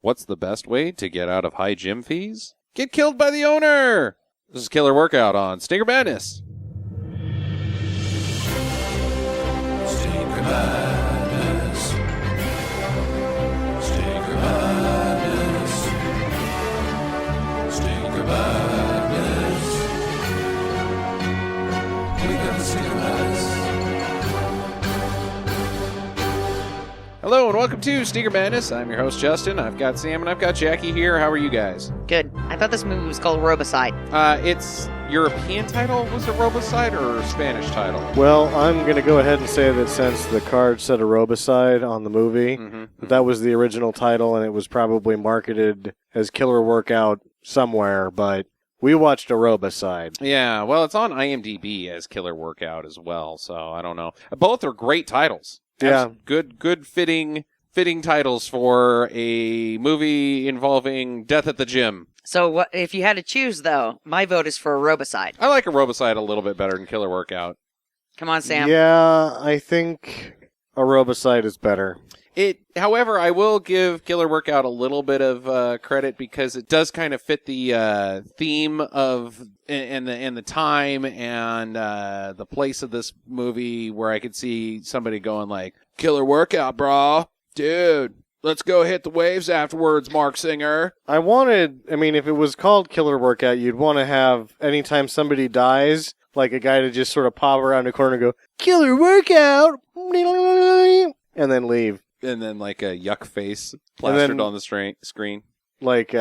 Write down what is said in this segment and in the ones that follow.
What's the best way to get out of high gym fees? Get killed by the owner! This is Killer Workout on Stinker Madness. Stinker Madness. Stinker Madness. Stinker Madness. We got the Stinker Madness. Hello and welcome to Stinker Madness. I'm your host, Justin. I've got Sam and I've got Jackie here. How are you guys? Good. I thought this movie was called Robicide. It's European title was Aerobicide or Spanish title? Well, I'm going to go ahead and say that since the card said Aerobicide on the movie, that was the original title and it was probably marketed as Killer Workout somewhere, but we watched Aerobicide. Yeah, well, it's on IMDb as Killer Workout as well, so I don't know. Both are great titles. Yeah. Good fitting titles for a movie involving death at the gym. So what if you had to choose, though? My vote is for Robicide. I like Aerobicide a little bit better than Killer Workout. Come on, Sam. Yeah, I think Aerobicide is better. However, I will give Killer Workout a little bit of credit because it does kind of fit the theme of and the time and the place of this movie, where I could see somebody going like, "Killer Workout, bro, dude, let's go hit the waves afterwards, Mark Singer." If it was called Killer Workout, you'd want to have, anytime somebody dies, like a guy to just sort of pop around the corner and go, "Killer Workout," and then leave. And then like a yuck face plastered on the screen. Like,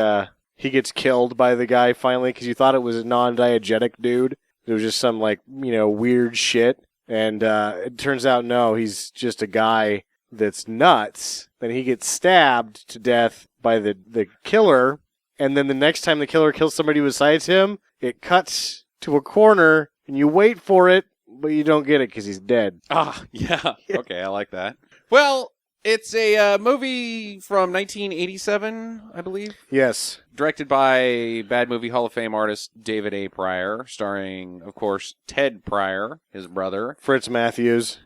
he gets killed by the guy finally because you thought it was a non-diegetic dude. It was just some, weird shit. And it turns out, no, he's just a guy that's nuts. Then he gets stabbed to death by the killer. And then the next time the killer kills somebody besides him, it cuts to a corner, and you wait for it, but you don't get it because he's dead. Ah, yeah. Okay, I like that. Well, it's a movie from 1987, I believe. Yes. Directed by Bad Movie Hall of Fame artist David A. Pryor, starring, of course, Ted Pryor, his brother. Fritz Matthews.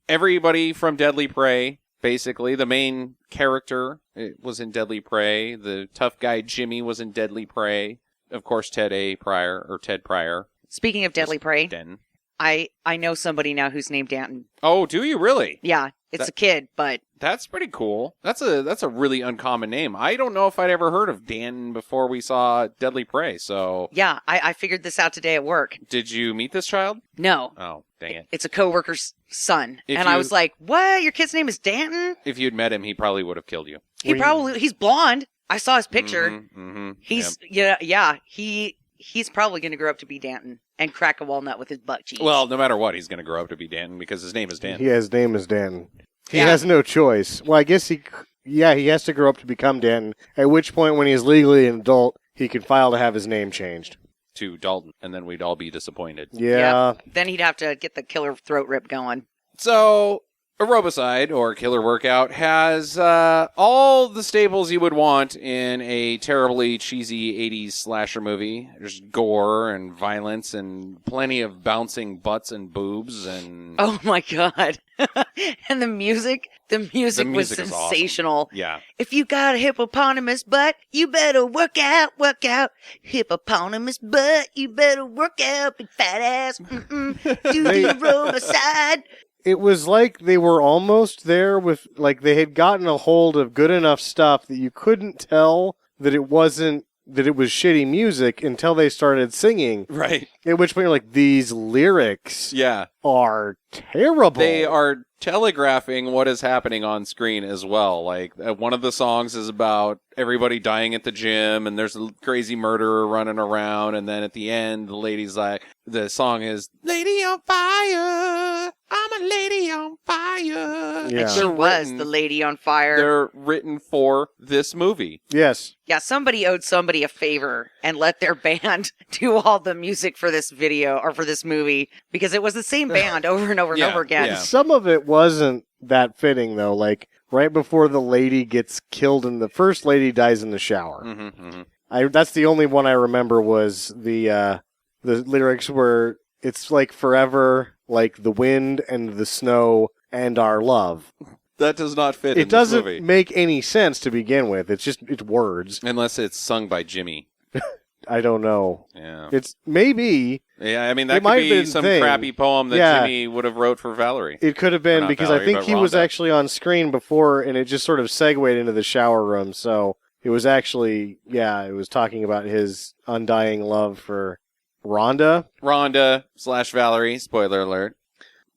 Everybody from Deadly Prey, basically. The main character was in Deadly Prey. The tough guy Jimmy was in Deadly Prey. Of course, Ted Pryor. Speaking of Deadly Prey, Den. I know somebody now who's named Danton. Oh, do you really? Yeah, it's a kid, but That's pretty cool. That's a really uncommon name. I don't know if I'd ever heard of Dan before we saw Deadly Prey, so... yeah, I figured this out today at work. Did you meet this child? No. Oh, dang it. It's a coworker's son. I was like, what? Your kid's name is Danton? If you'd met him, he probably would have killed you. He's blonde. I saw his picture. Mm-hmm. He's probably going to grow up to be Danton and crack a walnut with his butt cheeks. Well, no matter what, he's going to grow up to be Danton because his name is Danton. Yeah, his name is Danton. He has no choice. Well, I guess he has to grow up to become Danton, at which point, when he's legally an adult, he can file to have his name changed. To Dalton, and then we'd all be disappointed. Yeah. Then he'd have to get the killer throat rip going. So, Aerobicide, or Killer Workout, has all the staples you would want in a terribly cheesy 80s slasher movie. There's gore and violence and plenty of bouncing butts and boobs and... Oh my god. And the music was sensational. Awesome. Yeah. If you got a hippopotamus butt, you better work out. Hippopotamus butt, you better work out, big fat ass. Do the Aerobicide. It was like they were almost there with, they had gotten a hold of good enough stuff that you couldn't tell that it was shitty music until they started singing. Right. At which point you're like, these lyrics are terrible. They are telegraphing what is happening on screen as well. Like, one of the songs is about everybody dying at the gym, and there's a crazy murderer running around, and then at the end, the song is, "Lady on fire, I'm a lady on fire." Yeah. And she was the lady on fire. They're written for this movie. Yes. Yeah, somebody owed somebody a favor and let their band do all the music for this video, or for this movie, because it was the same band over and over and over again. Yeah. Some of it wasn't that fitting, though. Like, right before the lady gets killed, and the first lady dies in the shower. That's the only one I remember was the lyrics where it's like forever, like the wind and the snow and our love. That does not fit It in this doesn't movie. make any sense to begin with. It's words. Unless it's sung by Jimmy. I don't know. Yeah. It's maybe Yeah, I mean, It that might could have be been some thing. crappy poem that Yeah. Jimmy would have wrote for Valerie. it could have been Not because Valerie, I think but he was Rhonda. actually on screen before, and it just sort of segued into the shower room. So it was actually, it was talking about his undying love for Rhonda. Rhonda/Valerie, spoiler alert.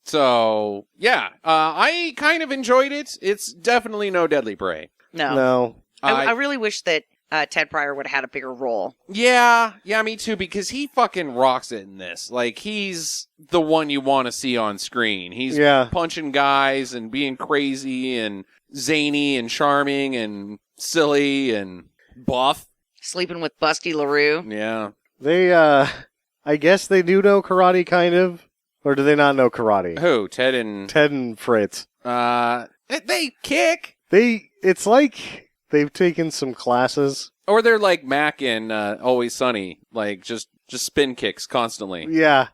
So, yeah, I kind of enjoyed it. It's definitely no Deadly Prey. No. I really wish that Ted Pryor would have had a bigger role. Yeah, me too, because he fucking rocks it in this. Like, he's the one you want to see on screen. He's Yeah. punching guys and being crazy and zany and charming and silly and buff. Sleeping with Busty LaRue. Yeah. They, I guess they do know karate, kind of. Or do they not know karate? Who? Ted and... Ted and Fritz. They kick. It's like they've taken some classes. Or they're like Mac in Always Sunny. Like, just spin kicks constantly. Yeah.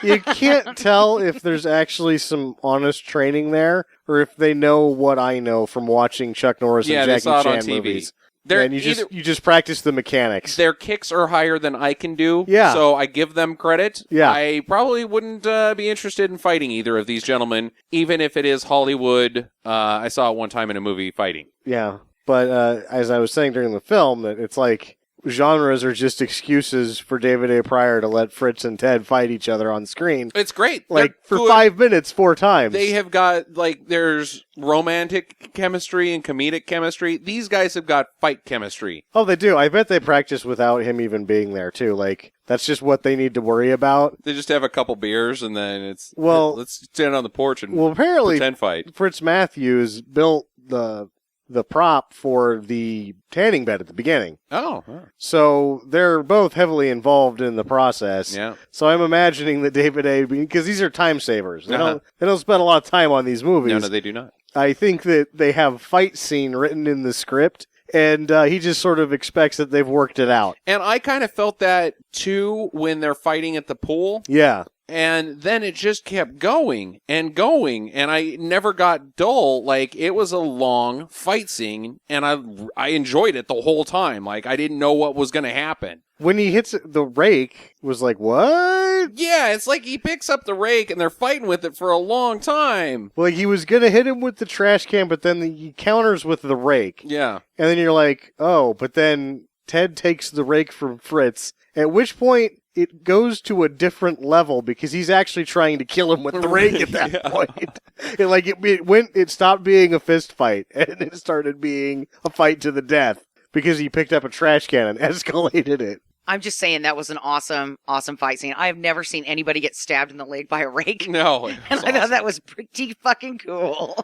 You can't tell if there's actually some honest training there, or if they know what I know from watching Chuck Norris Yeah, and they Jackie saw it on Chan TV. movies. They're And you just practice the mechanics. Their kicks are higher than I can do. Yeah. So I give them credit. Yeah. I probably wouldn't be interested in fighting either of these gentlemen, even if it is Hollywood. I saw it one time in a movie fighting. Yeah. But as I was saying during the film, that it's like genres are just excuses for David A. Pryor to let Fritz and Ted fight each other on screen. It's great. Like, They're for good. 5 minutes, 4 times. They have got, like, there's romantic chemistry and comedic chemistry. These guys have got fight chemistry. Oh, they do. I bet they practice without him even being there, too. Like, that's just what they need to worry about. They just have a couple beers and then it's, Well- let's stand on the porch and Well, apparently, pretend fight. Fritz Matthews built the prop for the tanning bed at the beginning. Oh, So they're both heavily involved in the process. yeah. So I'm imagining that David A. because these are time savers. They Uh-huh. don't spend a lot of time on these movies. No, they do not. I think that they have a fight scene written in the script, and he just sort of expects that they've worked it out. And I kind of felt that, too, when they're fighting at the pool. Yeah. And then it just kept going, and I never got dull. Like, it was a long fight scene, and I enjoyed it the whole time. Like, I didn't know what was going to happen. When he hits the rake, was like, what? Yeah, it's like he picks up the rake, and they're fighting with it for a long time. Like, he was going to hit him with the trash can, but then he counters with the rake. Yeah. And then you're like, oh, but then Ted takes the rake from Fritz, at which point it goes to a different level because he's actually trying to kill him with the rake at that point. It stopped being a fist fight and it started being a fight to the death because he picked up a trash can and escalated it. I'm just saying that was an awesome fight scene. I have never seen anybody get stabbed in the leg by a rake. No. And I thought that was pretty fucking cool.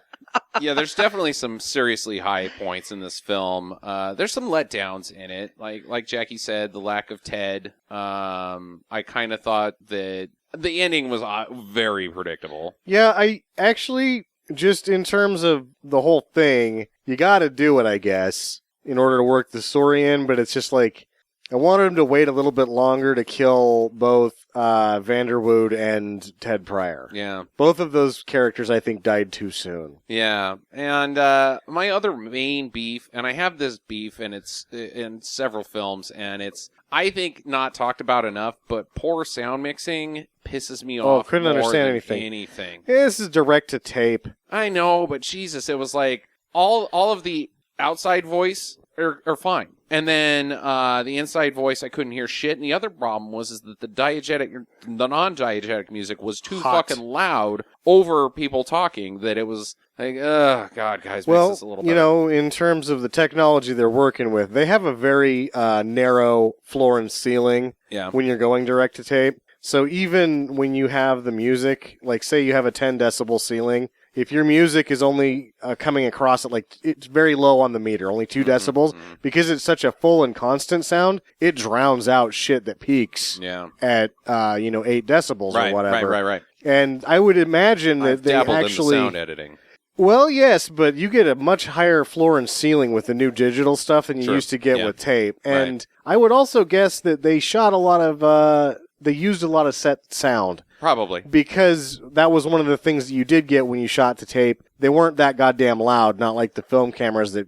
Yeah, there's definitely some seriously high points in this film. There's some letdowns in it. Like Jackie said, the lack of Ted. I kind of thought that the ending was very predictable. Yeah, I actually, just in terms of the whole thing, you gotta do it, I guess, in order to work the story in, but it's just like, I wanted him to wait a little bit longer to kill both Vanderwood and Ted Pryor. Yeah. Both of those characters, I think, died too soon. Yeah. And my other main beef, and I have this beef, and it's in several films, and it's, I think, not talked about enough, but poor sound mixing pisses me off. Couldn't more understand than anything. This is direct to tape. I know, but Jesus, it was like all of the outside voice are fine. And then the inside voice, I couldn't hear shit. And the other problem was that the non-diegetic music was too Hot. fucking loud over people talking that it was like, oh, God, guys, make this a little better. In terms of the technology they're working with, they have a very narrow floor and ceiling Yeah. when you're going direct to tape. So even when you have the music, like say you have a 10 decibel ceiling, if your music is only coming across at it's very low on the meter, only 2 decibels, because it's such a full and constant sound, it drowns out shit that peaks Yeah. at 8 decibels or whatever. Right. And I would imagine that I've they dabbled actually in the sound editing. Well, yes, but you get a much higher floor and ceiling with the new digital stuff than you Sure. used to get Yeah. with tape. And I would also guess that they shot a lot of they used a lot of set sound. Probably. Because that was one of the things that you did get when you shot to tape. They weren't that goddamn loud, not like the film cameras that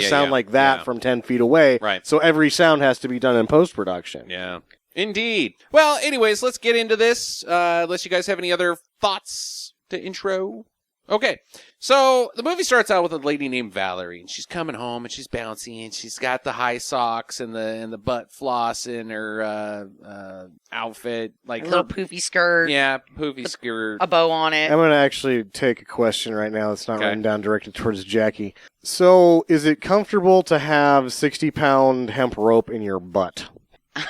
sound like that from 10 feet away. Right. So every sound has to be done in post-production. Yeah. Indeed. Well, anyways, let's get into this. Unless you guys have any other thoughts to intro. Okay. So the movie starts out with a lady named Valerie, and she's coming home, and she's bouncy, and she's got the high socks and the butt floss in her outfit, like A little poofy skirt. Yeah, poofy skirt. A bow on it. I'm going to actually take a question right now that's not Okay. written down directed towards Jackie. So, is it comfortable to have 60-pound hemp rope in your butt?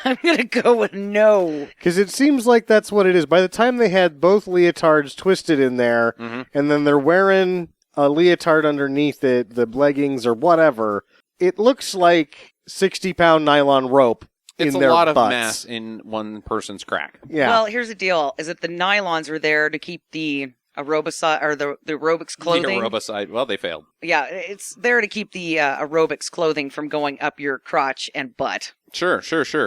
I'm going to go with no. Because it seems like that's what it is. By the time they had both leotards twisted in there, and then they're wearing a leotard underneath it, the leggings or whatever, it looks like 60-pound nylon rope It's in a their lot of butts. mass in one person's crack. Yeah. Well, here's the deal: is that the nylons are there to keep the aerobics or the aerobics clothing. The aerobicide. Well, they failed. Yeah, it's there to keep the aerobics clothing from going up your crotch and butt, Sure.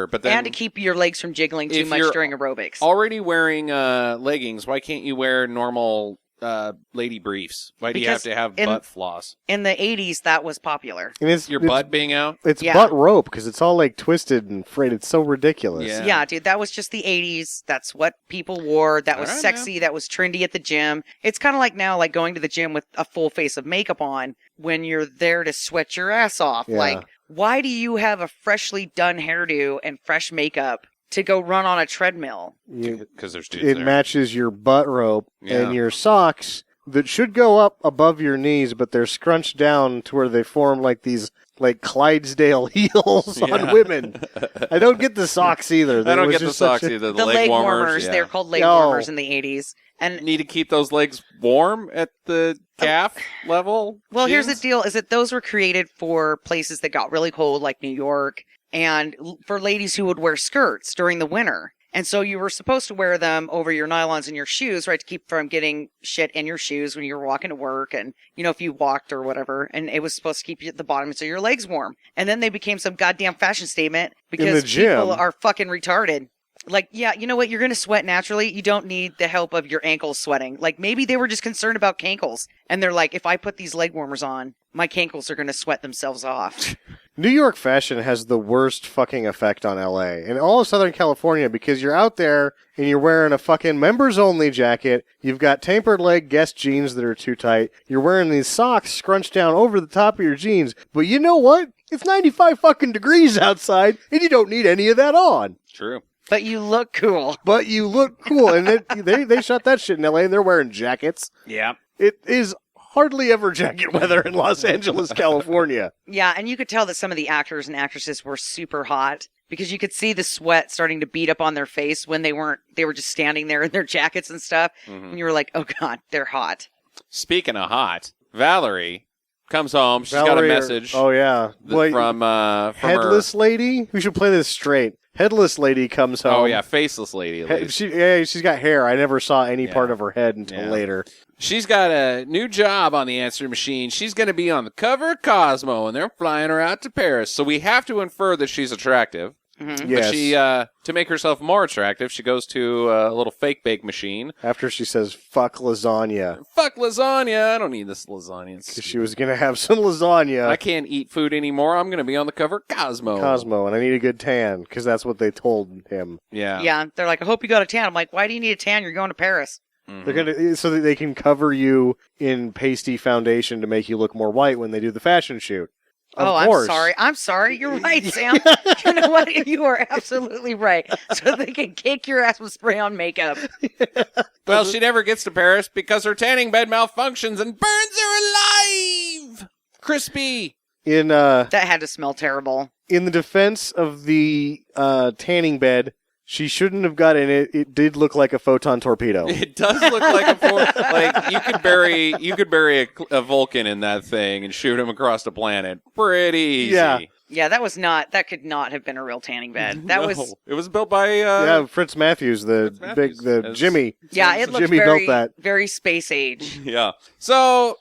But then and to keep your legs from jiggling too if much you're during aerobics. already wearing leggings, why can't you wear normal lady briefs? Why do you have Because to have in- butt floss? In the 80s, that was popular. And it's, Your it's, butt being out? It's Yeah. butt rope because it's all like twisted and frayed. It's so ridiculous. Yeah. Yeah, dude, that was just the 80s. That's what people wore. That was All right, sexy. That was trendy at the gym. It's kind of like now, like going to the gym with a full face of makeup on when you're there to sweat your ass off. Yeah. Like, why do you have a freshly done hairdo and fresh makeup to go run on a treadmill? Because there's dudes It there. matches your butt rope Yeah. and your socks that should go up above your knees, but they're scrunched down to where they form like these like Clydesdale heels Yeah. on women. I don't get the socks either. I That don't was get the just such socks a- either. The leg leg warmers. warmers. Yeah. They're called leg No. warmers in the 80s. And Need to keep those legs warm at the calf level. well, here's the Jeans? deal: is that those were created for places that got really cold, like New York, and for ladies who would wear skirts during the winter. And so you were supposed to wear them over your nylons and your shoes, right, to keep from getting shit in your shoes when you were walking to work and, you know, if you walked or whatever. And it was supposed to keep you at the bottom so your legs warm. And then they became some goddamn fashion statement because the gym. people are fucking retarded. Like, yeah, you know what? You're going to sweat naturally. You don't need the help of your ankles sweating. Like, maybe they were just concerned about cankles. And they're like, if I put these leg warmers on, my cankles are going to sweat themselves off. New York fashion has the worst fucking effect on LA and all of Southern California because you're out there and you're wearing a fucking members only jacket. You've got tapered leg Guess jeans that are too tight. You're wearing these socks scrunched down over the top of your jeans. But you know what? It's 95 fucking degrees outside and you don't need any of that on. True. But you look cool. But you look cool. And they shot that shit in LA and they're wearing jackets. Yeah. It is hardly ever jacket weather in Los Angeles, California. Yeah, and you could tell that some of the actors and actresses were super hot because you could see the sweat starting to beat up on their face when they were just standing there in their jackets and stuff. And you were like, oh God, they're hot. Speaking of hot, Valerie comes home. She's got a message Oh, yeah. from Headless lady? We should play this straight. Headless lady comes home. Oh yeah, faceless lady. at least. She's got hair. I never saw any Yeah. part of her head until Yeah. later. She's got a new job on the answering machine. She's going to be on the cover of Cosmo, and they're flying her out to Paris. So we have to infer that she's attractive. Yes. But she, to make herself more attractive, she goes to a little fake bake machine. After she says, fuck lasagna. Fuck lasagna! I don't need this lasagna. It's Because she was going to have some lasagna. I can't eat food anymore. I'm going to be on the cover of Cosmo. Cosmo, and I need a good tan, because that's what they told him. Yeah. Yeah, they're like, I hope you got a tan. I'm like, why do you need a tan? You're going to Paris. They're gonna so that they can cover you in pasty foundation to make you look more white when they do the fashion shoot. Of course. I'm sorry. You're right, Sam. You know what? You are absolutely right. So they can kick your ass with spray on makeup. Well, she never gets to Paris because her tanning bed malfunctions and burns her alive! Crispy! That had to smell terrible. In the defense of the tanning bed, she shouldn't have got in it. It did look like a photon torpedo. It does look like like you could bury a Vulcan in that thing and shoot him across the planet. Pretty easy. Yeah. Yeah, that could not have been a real tanning bed. That was It was built by Yeah, Fritz Matthews, the Jimmy. yeah, it looked Jimmy very built that. very space age. Yeah. So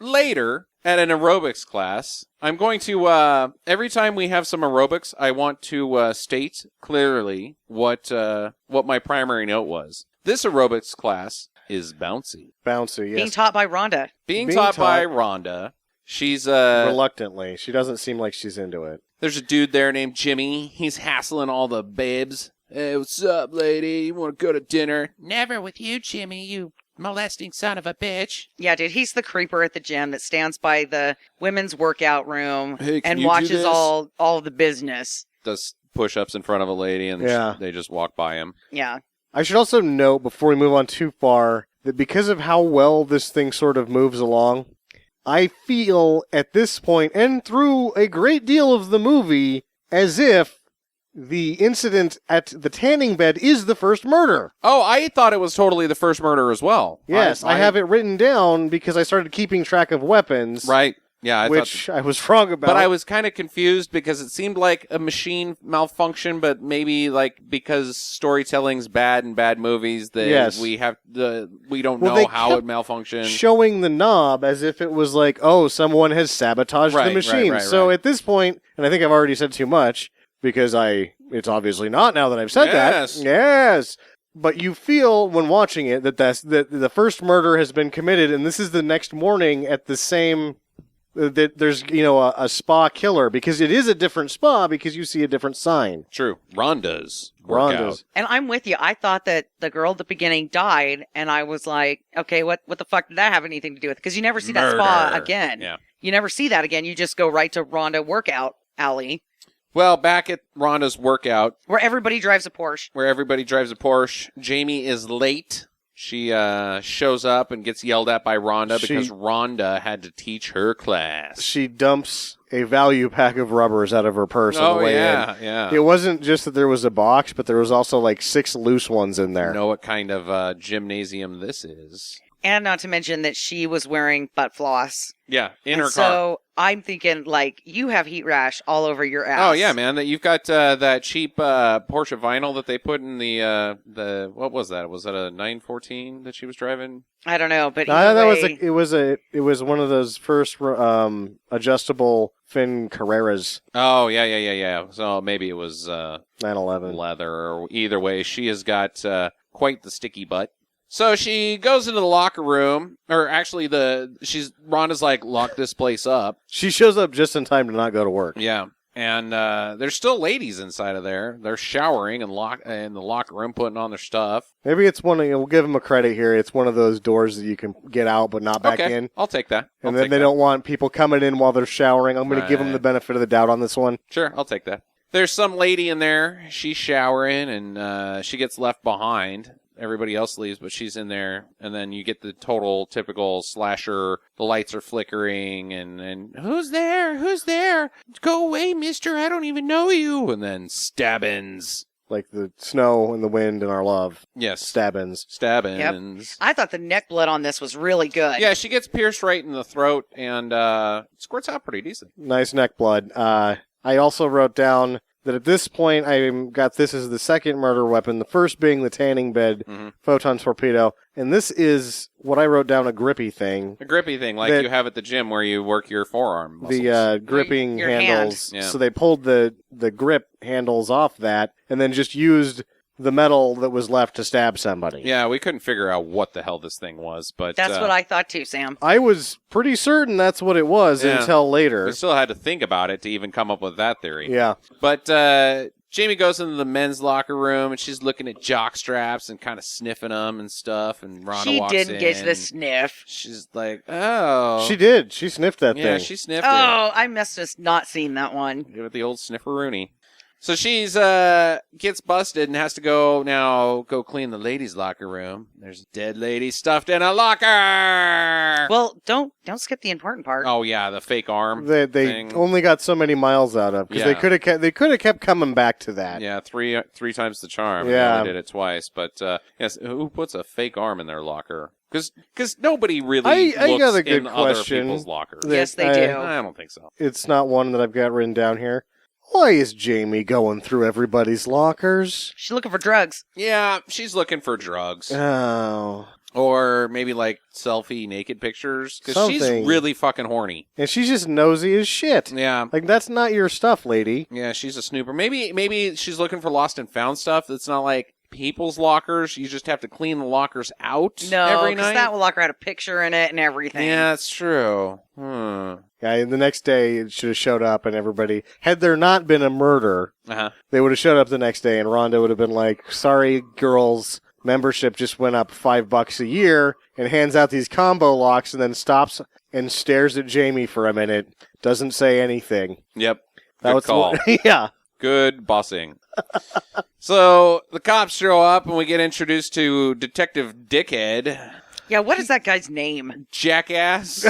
later, at an aerobics class. I'm going to, every time we have some aerobics, I want to state clearly what my primary note was. This aerobics class is bouncy. Bouncy, yes. Being taught by Rhonda. Being Being taught by taught- Rhonda. She's, Reluctantly. She doesn't seem like she's into it. there's a dude there named Jimmy. He's hassling all the babes. Hey, what's up, lady? You want to go to dinner? Never with you, Jimmy, you molesting son of a bitch. Yeah, dude, he's the creeper at the gym that stands by the women's workout room Hey, can and you do watches this? all the business. Does push-ups in front of a lady, and Yeah. they just walk by him. Yeah. I should also note, before we move on too far, that because of how well this thing sort of moves along, I feel at this point, and through a great deal of the movie, as if the incident at the tanning bed is the first murder. Oh, I thought it was totally the first murder as well. Yes, I have it written down because I started keeping track of weapons. Right. Yeah, I which thought, I was wrong about. but I was kind of confused because it seemed like a machine malfunction, but maybe like because storytelling's bad in bad movies that Yes. we don't Well, know they how kept it malfunctioned. showing the knob as if it was like, oh, someone has sabotaged Right, the machine. right, So right. at this point, and I think I've already said too much because it's obviously not now that I've said Yes. that. Yes. But you feel when watching it that the first murder has been committed, and this is the next morning at the same. That there's a spa killer because it is a different spa because you see a different sign. True. Rhonda's workout. Rhonda's. And I'm with you. I thought that the girl at the beginning died, and I was like, okay, what the fuck did that have anything to do with? Because you never see that spa Murder. again. Yeah. You never see that again. You just go right to Rhonda Workout Alley, Well, back at Rhonda's workout, where everybody drives a Porsche. where everybody drives a Porsche, Jamie is late. She shows up and gets yelled at by Rhonda because Rhonda had to teach her class. She dumps a value pack of rubbers out of her purse on Oh, the way yeah, in. yeah. It wasn't just that there was a box, but there was also like 6 loose ones in there. You know what kind of gymnasium this is. And not to mention that she was wearing butt floss. Yeah, in And her car. so I'm thinking, like, you have heat rash all over your ass. Oh, yeah, man. That you've got that cheap Porsche vinyl that they put in the what was that? Was that a 914 that she was driving? I don't know, but No, either that way, it was one of those first adjustable fin Carreras Oh, yeah. So maybe it was 911. leather, or either way, she has got quite the sticky butt. So she goes into the locker room, or actually Rhonda's like, lock this place up. She shows up just in time to not go to work. Yeah. And there's still ladies inside of there. They're showering in the locker room, putting on their stuff. Maybe it's we'll give them a credit here. It's one of those doors that you can get out but not back Okay, in. I'll take that. And then they don't want people coming in while they're showering. I'm going to give them Right. the benefit of the doubt on this one. Sure, I'll take that. There's some lady in there. She's showering, and she gets left behind. Everybody else leaves, but she's in there. And then you get the total typical slasher. The lights are flickering, and who's there? Who's there? Go away, mister. I don't even know you. And then stabbins. Like the snow and the wind and our love. Yes. Stabbins. Stabbins. I thought the neck blood on this was really good. Yeah, she gets pierced right in the throat, and squirts out pretty decent. Nice neck blood. I also wrote down that at this point I got this as the second murder weapon, the first being the tanning bed photon torpedo. And this is what I wrote down, a grippy thing. A grippy thing, like That- you have at the gym where you work your forearm muscles. The gripping Your hand. handles. Yeah. So they pulled the grip handles off that and then just used the metal that was left to stab somebody. Yeah, we couldn't figure out what the hell this thing was, but That's what I thought too, Sam. I was pretty certain that's what it was Yeah. until later. we still had to think about it to even come up with that theory. Yeah. But Jamie goes into the men's locker room, and she's looking at jock straps and kind of sniffing them and stuff, and Rhonda She walks didn't in. get the sniff. She's like, oh. She did. She sniffed that Yeah, thing. she sniffed Oh, I must have not seen that one. it. Give it the old snifferoonie. So she's gets busted and has to go clean the ladies' locker room. There's a dead lady stuffed in a locker. Well, don't skip the important part. Oh yeah, the fake arm. They thing. only got so many miles out of because Yeah. they could have kept coming back to that. Yeah, three times the charm. Yeah. They only did it twice. But yes, who puts a fake arm in their locker? Because nobody really I looks got a good in other question. people's lockers. That Yes, they I- do. I don't think so. It's not one that I've got written down here. Why is Jamie going through everybody's lockers? She's looking for drugs. Yeah, she's looking for drugs. Oh. Or maybe like selfie naked pictures. Because she's Something. really fucking horny. And she's just nosy as shit. Yeah. Like, that's not your stuff, lady. Yeah, she's a snooper. Maybe she's looking for lost and found stuff that's not like people's lockers. You just have to clean the lockers out No, every because night. that locker had a picture in it and everything. Yeah, that's true. Yeah, and the next day it should have showed up and everybody, had there not been a murder, Uh-huh. they would have showed up the next day and Rhonda would have been like, sorry, girls, membership just went up $5 a year, and hands out these combo locks and then stops and stares at Jamie for a minute, doesn't say anything. Yep. That Good was call. Yeah. Good bossing. So the cops show up and we get introduced to Detective Dickhead, Yeah, what is that guy's name? Jackass,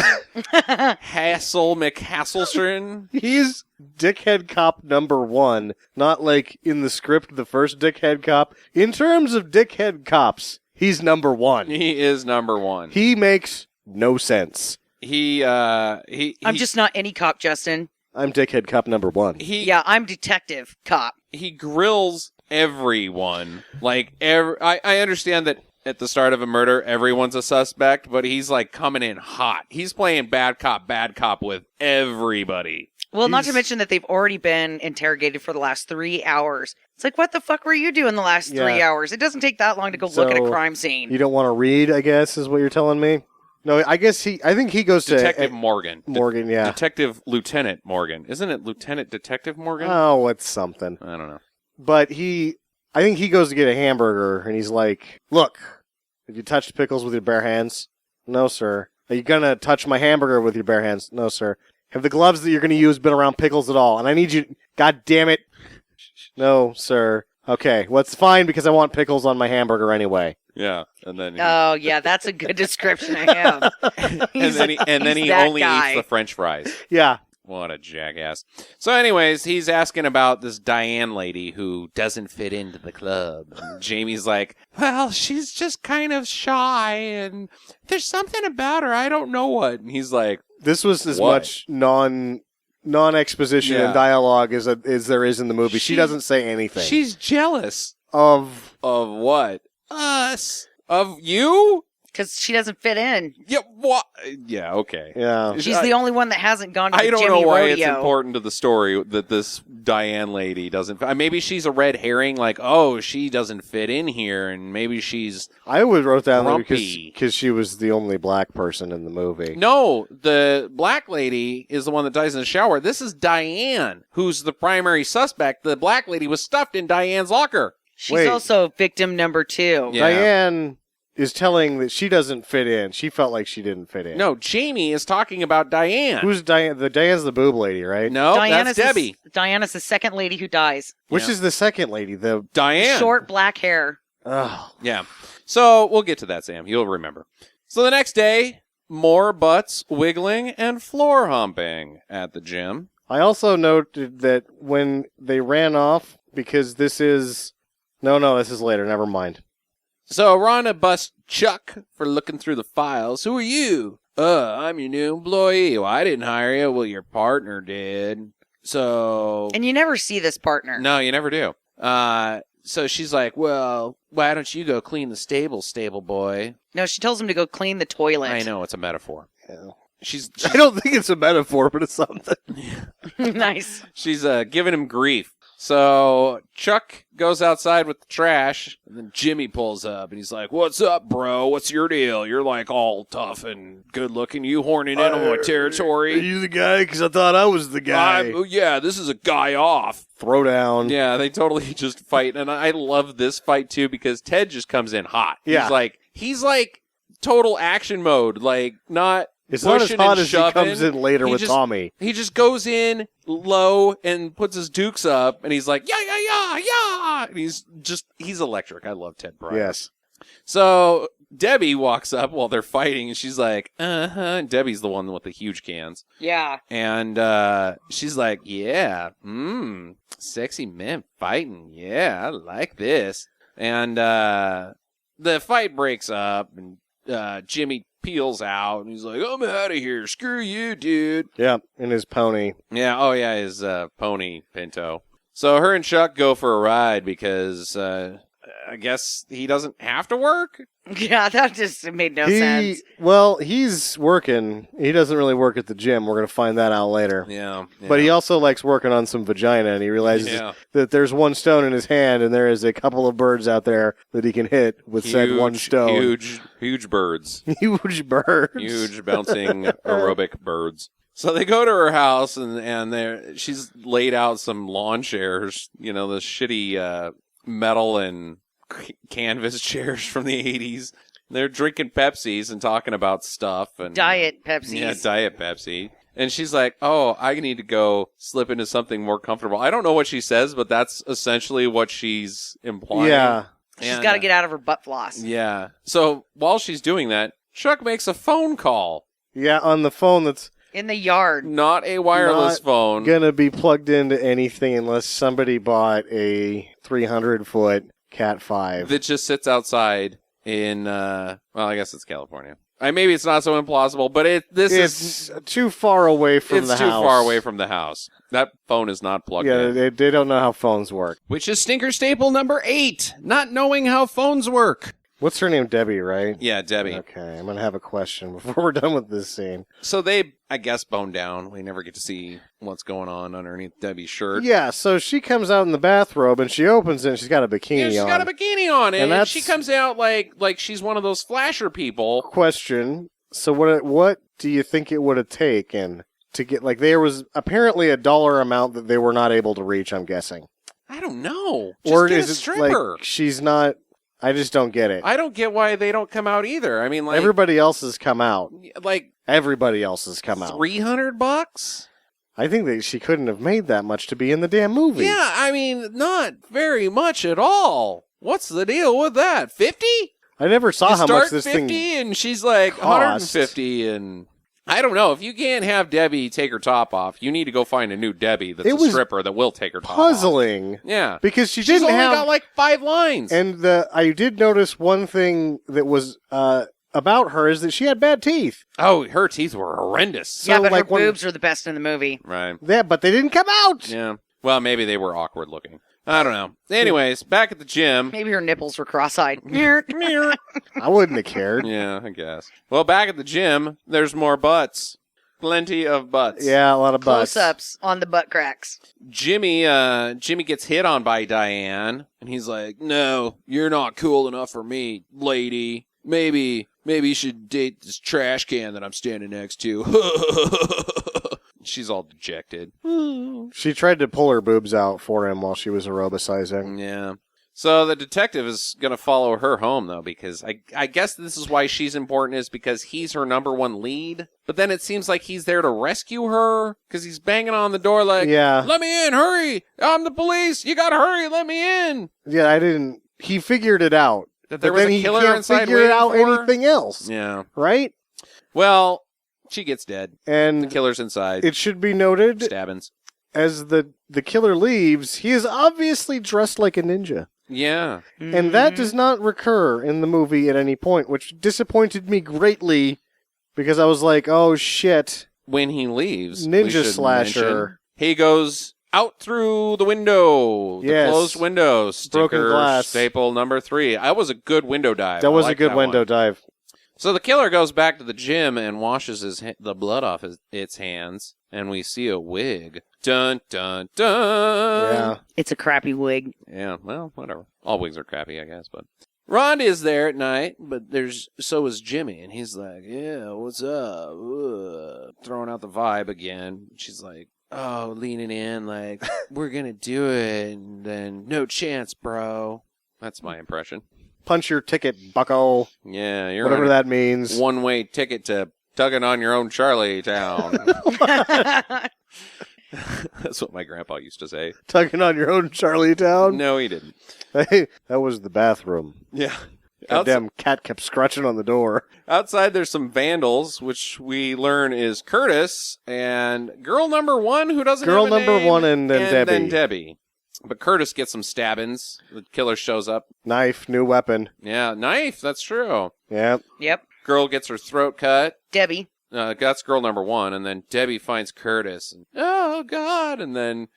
Hassel McHasselstern. He's dickhead cop number 1, not like in the script the first dickhead cop. In terms of dickhead cops, he's number 1. He is number 1. He makes no sense. I'm just not any cop, Justin. I'm dickhead cop number 1. Yeah, I'm detective cop. He grills everyone. Like, I understand that at the start of a murder, everyone's a suspect, but he's like coming in hot. He's playing bad cop with everybody. Well, not to mention that they've already been interrogated for the last 3 hours. It's like, what the fuck were you doing the last 3 hours? It doesn't take that long to go look at a crime scene. You don't want to read, I guess, is what you're telling me? No, I think he goes Detective to... Morgan. Morgan, yeah. Detective Lieutenant Morgan. Isn't it Lieutenant Detective Morgan? Oh, it's something. I don't know. But I think he goes to get a hamburger, and he's like, look, have you touched pickles with your bare hands? No, sir. Are you going to touch my hamburger with your bare hands? No, sir. Have the gloves that you're going to use been around pickles at all? And I need you... God damn it. No, sir. Okay, well, it's fine because I want pickles on my hamburger anyway. Yeah, and then Oh, yeah, that's a good description of him. and then he that only guy. eats the French fries. Yeah. What a jackass. So anyways, he's asking about this Diane lady who doesn't fit into the club. And Jamie's like, well, she's just kind of shy and there's something about her. I don't know what. And he's like, This was as What? much non-exposition Yeah. and dialogue as there is in the movie. She She- doesn't say anything. she's jealous. Of... Of what? Us. Of you? Because she doesn't fit in. Yeah, what? Yeah, okay. Yeah. She's the only one that hasn't gone to the I don't Jimmy know why rodeo. it's important to the story that this Diane lady doesn't. Maybe she's a red herring, like, oh, she doesn't fit in here, and maybe she's. I always wrote down that Grumpy. because she was the only black person in the movie. No, the black lady is the one that dies in the shower. This is Diane, who's the primary suspect. The black lady was stuffed in Diane's locker. She's Wait. also victim number 2. Yeah. Diane is telling that she doesn't fit in. She felt like she didn't fit in. No, Jamie is talking about Diane. Who's Diane? Diane's the boob lady, right? No, that's Debbie. Diana's the second lady who dies. Which Yeah. is the second lady? The Diane. Short black hair. Yeah. So we'll get to that, Sam. You'll remember. So the next day, more butts wiggling and floor humping at the gym. I also noted that when they ran off, because this is... No, this is later. Never mind. So Rhonda busts Chuck for looking through the files. Who are you? I'm your new employee. Well, I didn't hire you. Well, your partner did. So... And you never see this partner. No, you never do. So she's like, well, why don't you go clean the stable boy? No, she tells him to go clean the toilet. I know, it's a metaphor. Yeah. She's I don't think it's a metaphor, but it's something. Nice. she's giving him grief. So Chuck goes outside with the trash, and then Jimmy pulls up, and he's like, what's up, bro? What's your deal? You're like all tough and good looking. You horning in on my territory? Are you the guy? Because I thought I was the guy. Yeah, this is a guy off. Throw down. Yeah, they totally just fight, and I love this fight too because Ted just comes in hot. Yeah. He's like total action mode, like not. It's not as pushing hot and as he shoving. comes in later He with just- Tommy. He just goes in low and puts his dukes up, and he's like, yeah. And he's electric. I love Ted Pryor. Yes. So Debbie walks up while they're fighting, and she's like, And Debbie's the one with the huge cans. Yeah. And she's like, yeah, sexy men fighting. Yeah, I like this. And the fight breaks up, and Jimmy peels out, and he's like, I'm out of here. Screw you, dude. Yeah, and his pony. Yeah, oh yeah, his pony Pinto. So her and Chuck go for a ride because I guess he doesn't have to work. Yeah, that just made no sense. Well, he's working. He doesn't really work at the gym. We're going to find that out later. Yeah. But he also likes working on some vagina, and he realizes that there's one stone in his hand, and there is a couple of birds out there that he can hit with said one stone. Huge birds. Huge birds. Huge bouncing aerobic birds. So they go to her house, and she's laid out some lawn chairs, the shitty metal and canvas chairs from the 80s. They're drinking Pepsis and talking about stuff. And Diet Pepsi. Yeah, Diet Pepsi. And she's like, oh, I need to go slip into something more comfortable. I don't know what she says, but that's essentially what she's implying. Yeah. She's got to get out of her butt floss. Yeah. So while she's doing that, Chuck makes a phone call. Yeah, on the phone that's in the yard. Not a wireless phone. Gonna be plugged into anything unless somebody bought a 300-foot Cat 5. That just sits outside in, I guess it's California. Maybe it's not so implausible, but it's too far away from the house. It's too far away from the house. That phone is not plugged in. Yeah, they don't know how phones work. Which is stinker staple number 8, not knowing how phones work. What's her name? Debbie, right? Yeah, Debbie. Okay, I'm going to have a question before we're done with this scene. So they, I guess, bone down. We never get to see what's going on underneath Debbie's shirt. Yeah, so she comes out in the bathrobe, and she opens it, and she's got a bikini on. Yeah, she's got a bikini on, and that's... she comes out like she's one of those flasher people. Question. So what do you think it would have taken to get, there was apparently a dollar amount that they were not able to reach, I'm guessing. I don't know. Just or get is a stripper. She's not... I just don't get it. I don't get why they don't come out either. I mean, everybody else has come out. Everybody else has come out. $300? I think that she couldn't have made that much to be in the damn movie. Yeah, I mean, not very much at all. What's the deal with that? 50? I never saw how much this 50 thing and she's like cost. 150 and I don't know. If you can't have Debbie take her top off, you need to go find a new Debbie that's a stripper that will take her top off. Puzzling. Yeah. Because she's only got 5 lines. And I did notice one thing that was about her is that she had bad teeth. Oh, her teeth were horrendous. So, yeah, but her boobs are the best in the movie. Right. Yeah, but they didn't come out. Yeah. Well, maybe they were awkward looking. I don't know. Anyways, back at the gym. Maybe her nipples were cross-eyed. I wouldn't have cared. Yeah, I guess. Well, back at the gym, there's more butts. Plenty of butts. Yeah, a lot of butts. Close-ups on the butt cracks. Jimmy gets hit on by Diane, and he's like, no, you're not cool enough for me, lady. Maybe you should date this trash can that I'm standing next to. She's all dejected. She tried to pull her boobs out for him while she was aerobicizing. Yeah. So the detective is going to follow her home, though, because I guess this is why she's important, is because he's her number one lead. But then it seems like he's there to rescue her, because he's banging on the door like, let me in, hurry! I'm the police! You gotta hurry, let me in! Yeah, he figured it out. That there was a killer inside figure it out anything else. Yeah. Right? Well, she gets dead. And the killer's inside. It should be noted, stabbings. As the killer leaves, he is obviously dressed like a ninja. Yeah. And that does not recur in the movie at any point, which disappointed me greatly because I was like, oh shit. When he leaves, ninja slasher. He goes out through the window. The closed window. Sticker, broken glass. Staple number 3. That was a good window dive. That was a good window dive. So the killer goes back to the gym and washes the blood off its hands, and we see a wig. Dun, dun, dun. Yeah. It's a crappy wig. Yeah, well, whatever. All wigs are crappy, I guess, but... Rhonda is there at night, but so is Jimmy, and he's like, yeah, what's up? Throwing out the vibe again. She's like, oh, leaning in, like, we're gonna do it, and then, no chance, bro. That's my impression. Punch your ticket, bucko. Yeah, you're whatever that means. One-way ticket to tugging on your own Charlie town. That's what my grandpa used to say. Tugging on your own Charlie town? No, he didn't. Hey, that was the bathroom. Yeah. Goddamn cat kept scratching on the door. Outside, there's some vandals, which we learn is Curtis and girl number 1, who doesn't have a name. Girl number 1 and then Debbie. Then Debbie. But Curtis gets some stabbings. The killer shows up. Knife, new weapon. Yeah, knife. That's true. Yep. Girl gets her throat cut. Debbie. That's girl number 1, and then Debbie finds Curtis. And, oh, God. And then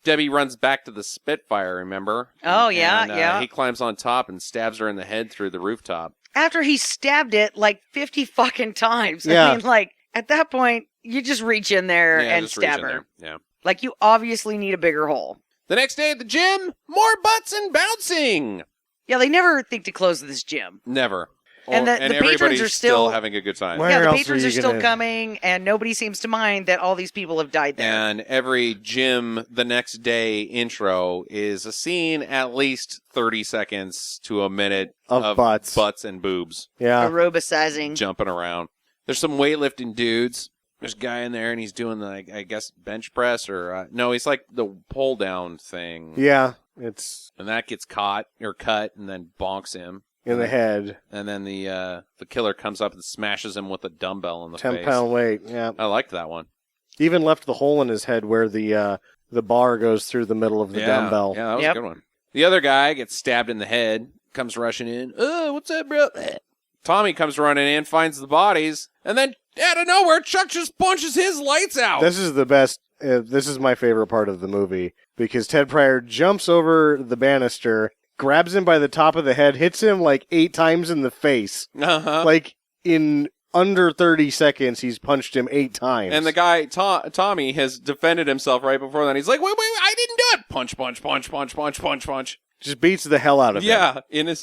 Debbie runs back to the Spitfire, remember? Oh, yeah, And, yeah. He climbs on top and stabs her in the head through the rooftop. After he stabbed it like 50 fucking times. Yeah. I mean, like, at that point, you just reach in there Yeah, and just reach stab in her. there. Yeah. Like, you obviously need a bigger hole. The next day at the gym, more butts and bouncing. Yeah, they never think to close this gym. Never. And the patrons everybody's are still- having a good time. Where Yeah, the else patrons are are you still gonna- coming, and nobody seems to mind that all these people have died there. And every gym the next day intro is a scene at least 30 seconds to a minute Of butts. and boobs Yeah. Aerobicizing. jumping around. There's some weightlifting dudes. There's a guy in there, and he's doing the, I guess, bench press or no, he's like the pull down thing. Yeah. It's And that gets caught or cut, and then bonks him. in the head. And then the killer comes up and smashes him with a dumbbell in the 10 face. pound weight. Yeah. I liked that one. Even left the hole in his head where the bar goes through the middle of the dumbbell. Yeah, that was Yep. a good one. The other guy gets stabbed in the head, comes rushing in. Oh, what's that, bro? Tommy comes running in, finds the bodies, and then out of nowhere, Chuck just punches his lights out. This is the best. This is my favorite part of the movie because Ted Pryor jumps over the banister, grabs him by the top of the head, hits him like 8 times in the face. Uh-huh. Like in under 30 seconds, he's punched him 8 times. And the guy, Tommy, has defended himself right before then. He's like, wait, I didn't do it. Punch, punch, punch, punch, punch, punch, punch. just beats the hell out of him. Yeah,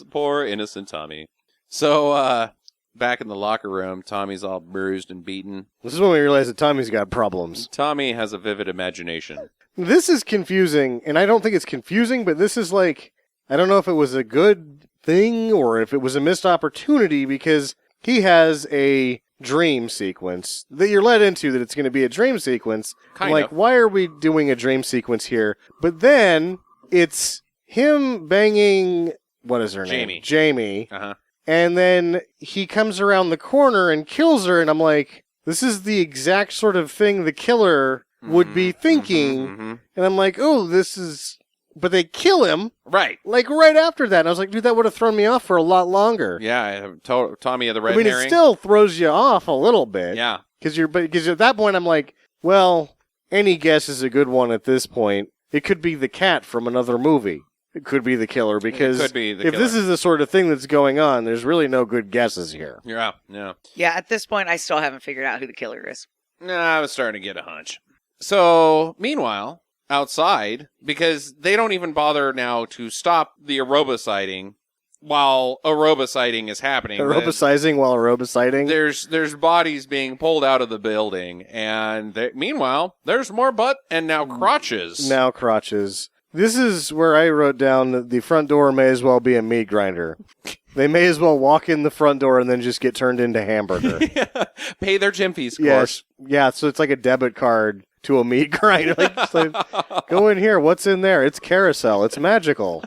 poor innocent Tommy. So, back in the locker room, Tommy's all bruised and beaten. This is when we realize that Tommy's got problems. Tommy has a vivid imagination. This is confusing, and I don't think it's confusing, but this is like, I don't know if it was a good thing or if it was a missed opportunity because he has a dream sequence that you're led into that it's going to be a dream sequence. Kind like, of. why are we doing a dream sequence here? But then it's him banging, what is her name? Jamie. Uh-huh. And then he comes around the corner and kills her, and I'm like, this is the exact sort of thing the killer would be thinking. Mm-hmm. And I'm like, oh, this is... But they kill him, Right. like, right after that. And I was like, dude, that would have thrown me off for a lot longer. Yeah, Tommy of the red I mean, herring. it still throws you off a little bit. Yeah. Because at that point, I'm like, well, any guess is a good one at this point. It could be the cat from another movie. It could be the killer, because could be the if killer. this is the sort of thing that's going on, there's really no good guesses here. Yeah. Yeah, at this point, I still haven't figured out who the killer is. Nah, I was starting to get a hunch. So, meanwhile, outside, because they don't even bother now to stop the aerobicizing while aerobicizing is happening. Aerobicizing while aerobicizing. There's bodies being pulled out of the building, and meanwhile, there's more butt and now crotches. Now crotches. This is where I wrote down that the front door may as well be a meat grinder. They may as well walk in the front door and then just get turned into hamburger. Pay their gym fees, of Yes. course. Yeah, so it's like a debit card to a meat grinder. It's like, go in here. What's in there? It's carousel. It's magical.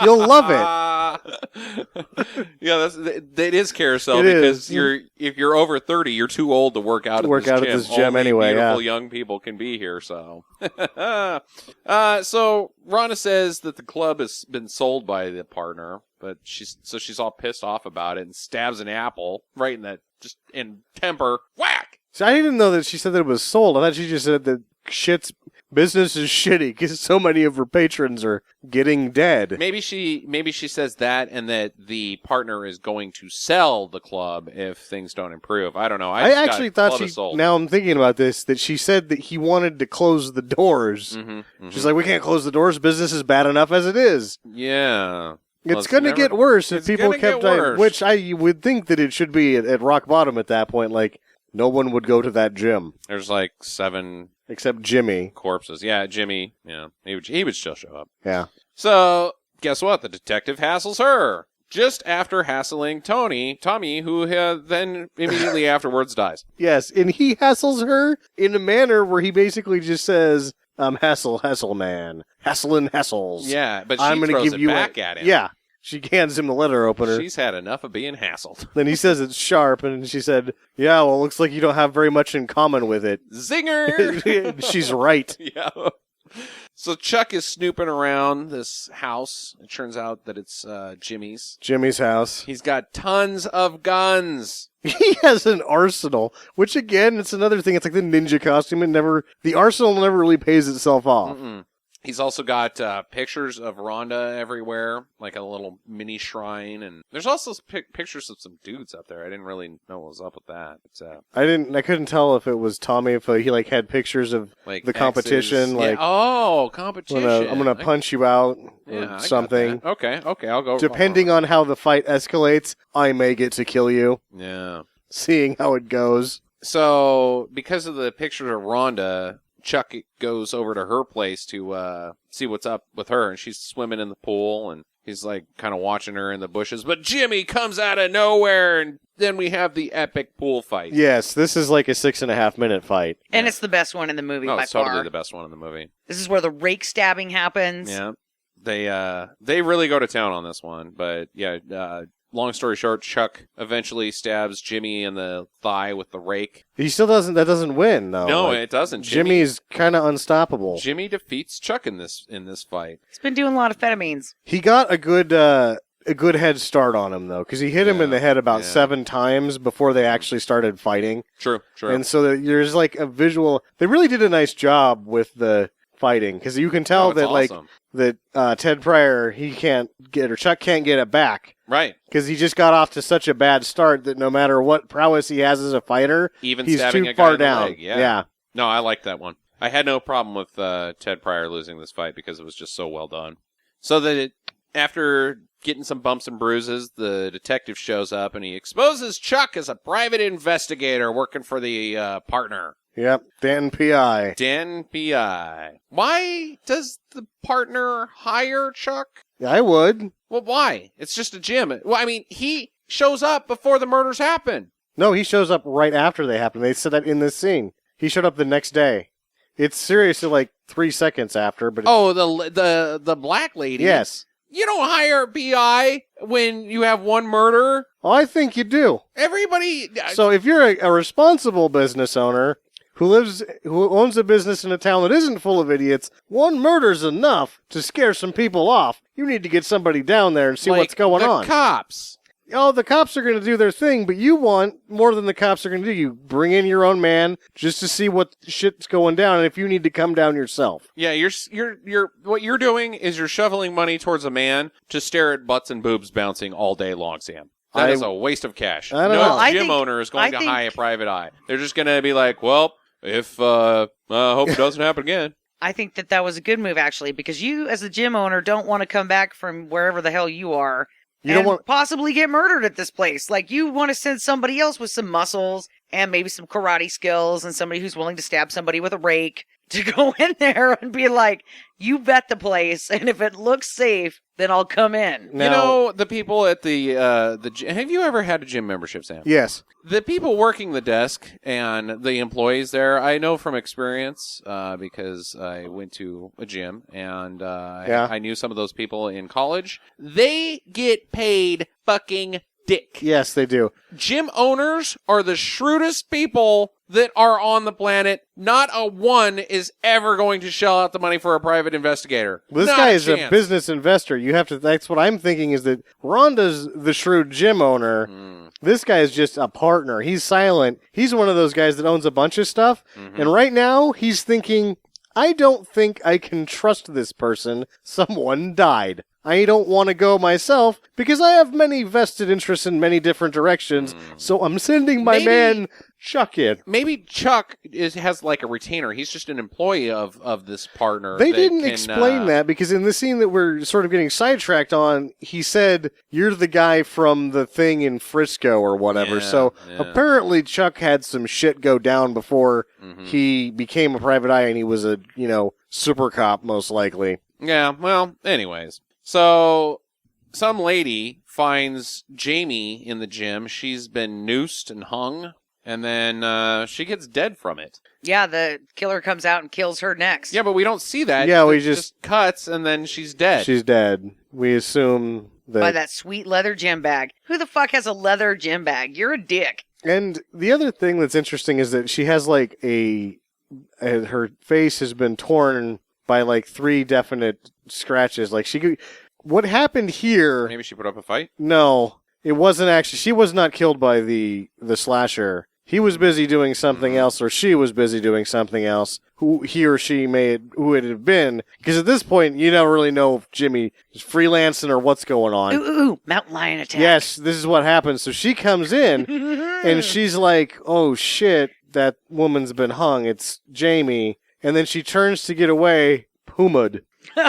You'll love it. Yeah, that is carousel It because is. if you're over 30, you're too old to work out at this gym. Only anyway. Beautiful Yeah. young people can be here. So, so Rhonda says that the club has been sold by the partner, but she's all pissed off about it and stabs an apple right in that just in temper. Whack. So I didn't know that she said that it was sold. I thought she just said that business is shitty because so many of her patrons are getting dead. Maybe she says that, and that the partner is going to sell the club if things don't improve. I don't know. I actually thought club is sold. now I'm thinking about this, that she said that he wanted to close the doors. Mm-hmm. She's like, we can't close the doors. Business is bad enough as it is. Yeah. It's going to get worse if it's people gonna kept get worse. which I would think that it should be at rock bottom at that point. Like, no one would go to that gym There's like 7 except Jimmy. corpses. Yeah, Jimmy. Yeah, he would still show up. Yeah. So guess what? The detective hassles her just after hassling Tommy, who then immediately afterwards dies. Yes, and he hassles her in a manner where he basically just says, hassle man. Hassling hassles. Yeah, but she I'm gonna throws give it you back at him. Yeah. She hands him the letter opener. She's had enough of being hassled. Then he says it's sharp, and she said, yeah, well, looks like you don't have very much in common with it. Zinger! She's right. Yeah. So Chuck is snooping around this house. It turns out that it's Jimmy's. Jimmy's house. He's got tons of guns. He has an arsenal, which again, it's another thing. It's like the ninja costume. The arsenal never really pays itself off. Mm-mm. He's also got pictures of Rhonda everywhere, like a little mini shrine, and there's also pictures of some dudes up there. I didn't really know what was up with that. But, I couldn't tell if it was Tommy, if he like had pictures of like the competition, X's. like competition. I'm gonna punch you out or something. Okay, I'll go. Depending on how the fight escalates, I may get to kill you. Yeah. Seeing how it goes. So, because of the pictures of Rhonda, Chuck goes over to her place to see what's up with her, and she's swimming in the pool, and he's like kind of watching her in the bushes. But Jimmy comes out of nowhere, and then we have the epic pool fight. Yes, this is like a 6.5 minute fight, and it's the best one in the movie by it's far. Totally the best one in the movie. This is where the rake stabbing happens. Yeah, they really go to town on this one. But yeah, long story short, Chuck eventually stabs Jimmy in the thigh with the rake. He still doesn't. That doesn't win, though. No, Like, it doesn't. Jimmy's kind of unstoppable. Jimmy defeats Chuck in this fight. He's been doing a lot of amphetamines. He got a good head start on him, though, because he hit him in the head about 7 times before they actually started fighting. True. And so there's like a visual. They really did a nice job with the fighting, because you can tell that awesome. that Ted Pryor, Chuck can't get it back. Right. Because he just got off to such a bad start that no matter what prowess he has as a fighter, Even he's stabbing too a guy far in the down. leg. Yeah. No, I like that one. I had no problem with Ted Pryor losing this fight because it was just so well done. So that after getting some bumps and bruises, the detective shows up and he exposes Chuck as a private investigator working for the partner. Yep, Dan P.I. Dan P.I. Why does the partner hire Chuck? I would. Well, why? It's just a gym. Well, I mean, he shows up before the murders happen. No, he shows up right after they happen. They said that in this scene. He showed up the next day. It's seriously like 3 seconds after, but the black lady. Yes. You don't hire PI when you have one murder. Oh, I think you do. Everybody. So if you're a responsible business owner who owns a business in a town that isn't full of idiots, one murder's enough to scare some people off. You need to get somebody down there and see what's going on. The cops. Oh, the cops are going to do their thing, but you want more than the cops are going to do. You bring in your own man just to see what shit's going down, and if you need to come down yourself. Yeah, you're what you're doing is you're shoveling money towards a man to stare at butts and boobs bouncing all day long, Sam. That is a waste of cash. I don't know. No gym owner is going to hire a private eye. They're just going to be like, well, if I hope it doesn't happen again. I think that was a good move, actually, because you, as the gym owner, don't want to come back from wherever the hell you are possibly get murdered at this place. Like, you want to send somebody else with some muscles and maybe some karate skills and somebody who's willing to stab somebody with a rake to go in there and be like, you vet the place, and if it looks safe, then I'll come in. Now, you know, the people at the gym, have you ever had a gym membership, Sam? Yes. The people working the desk and the employees there, I know from experience because I went to a gym and I knew some of those people in college. They get paid fucking dick. Yes, they do. Gym owners are the shrewdest people that are on the planet. Not a one is ever going to shell out the money for a private investigator. This guy is a business investor. You have to. That's what I'm thinking is that Rhonda's the shrewd gym owner. This guy is just a partner. He's silent. He's one of those guys that owns a bunch of stuff. And right now he's thinking, I don't think I can trust this person. Someone died. I don't want to go myself because I have many vested interests in many different directions. So I'm sending my man Chuck in. Maybe Chuck has like a retainer. He's just an employee of this partner. They didn't explain that because in the scene that we're sort of getting sidetracked on, he said, you're the guy from the thing in Frisco or whatever. Apparently Chuck had some shit go down before he became a private eye and he was a, super cop most likely. Yeah, well, anyways. So, some lady finds Jamie in the gym. She's been noosed and hung, and then she gets dead from it. Yeah, the killer comes out and kills her next. Yeah, but we don't see that. Yeah, we it just cuts, and then she's dead. She's dead. We assume that... By that sweet leather gym bag. Who the fuck has a leather gym bag? You're a dick. And the other thing that's interesting is that she has like her face has been torn by like 3 definite scratches. Like what happened here? Maybe she put up a fight? No, it wasn't actually. She was not killed by the slasher. he was busy doing something else, or she was busy doing something else, who he or she who it had been. Because at this point, you never really know if Jimmy is freelancing or what's going on. Ooh, mountain lion attack. Yes, this is what happens. So she comes in, and she's like, oh shit, that woman's been hung. It's Jamie. And then she turns to get away, Puma'd.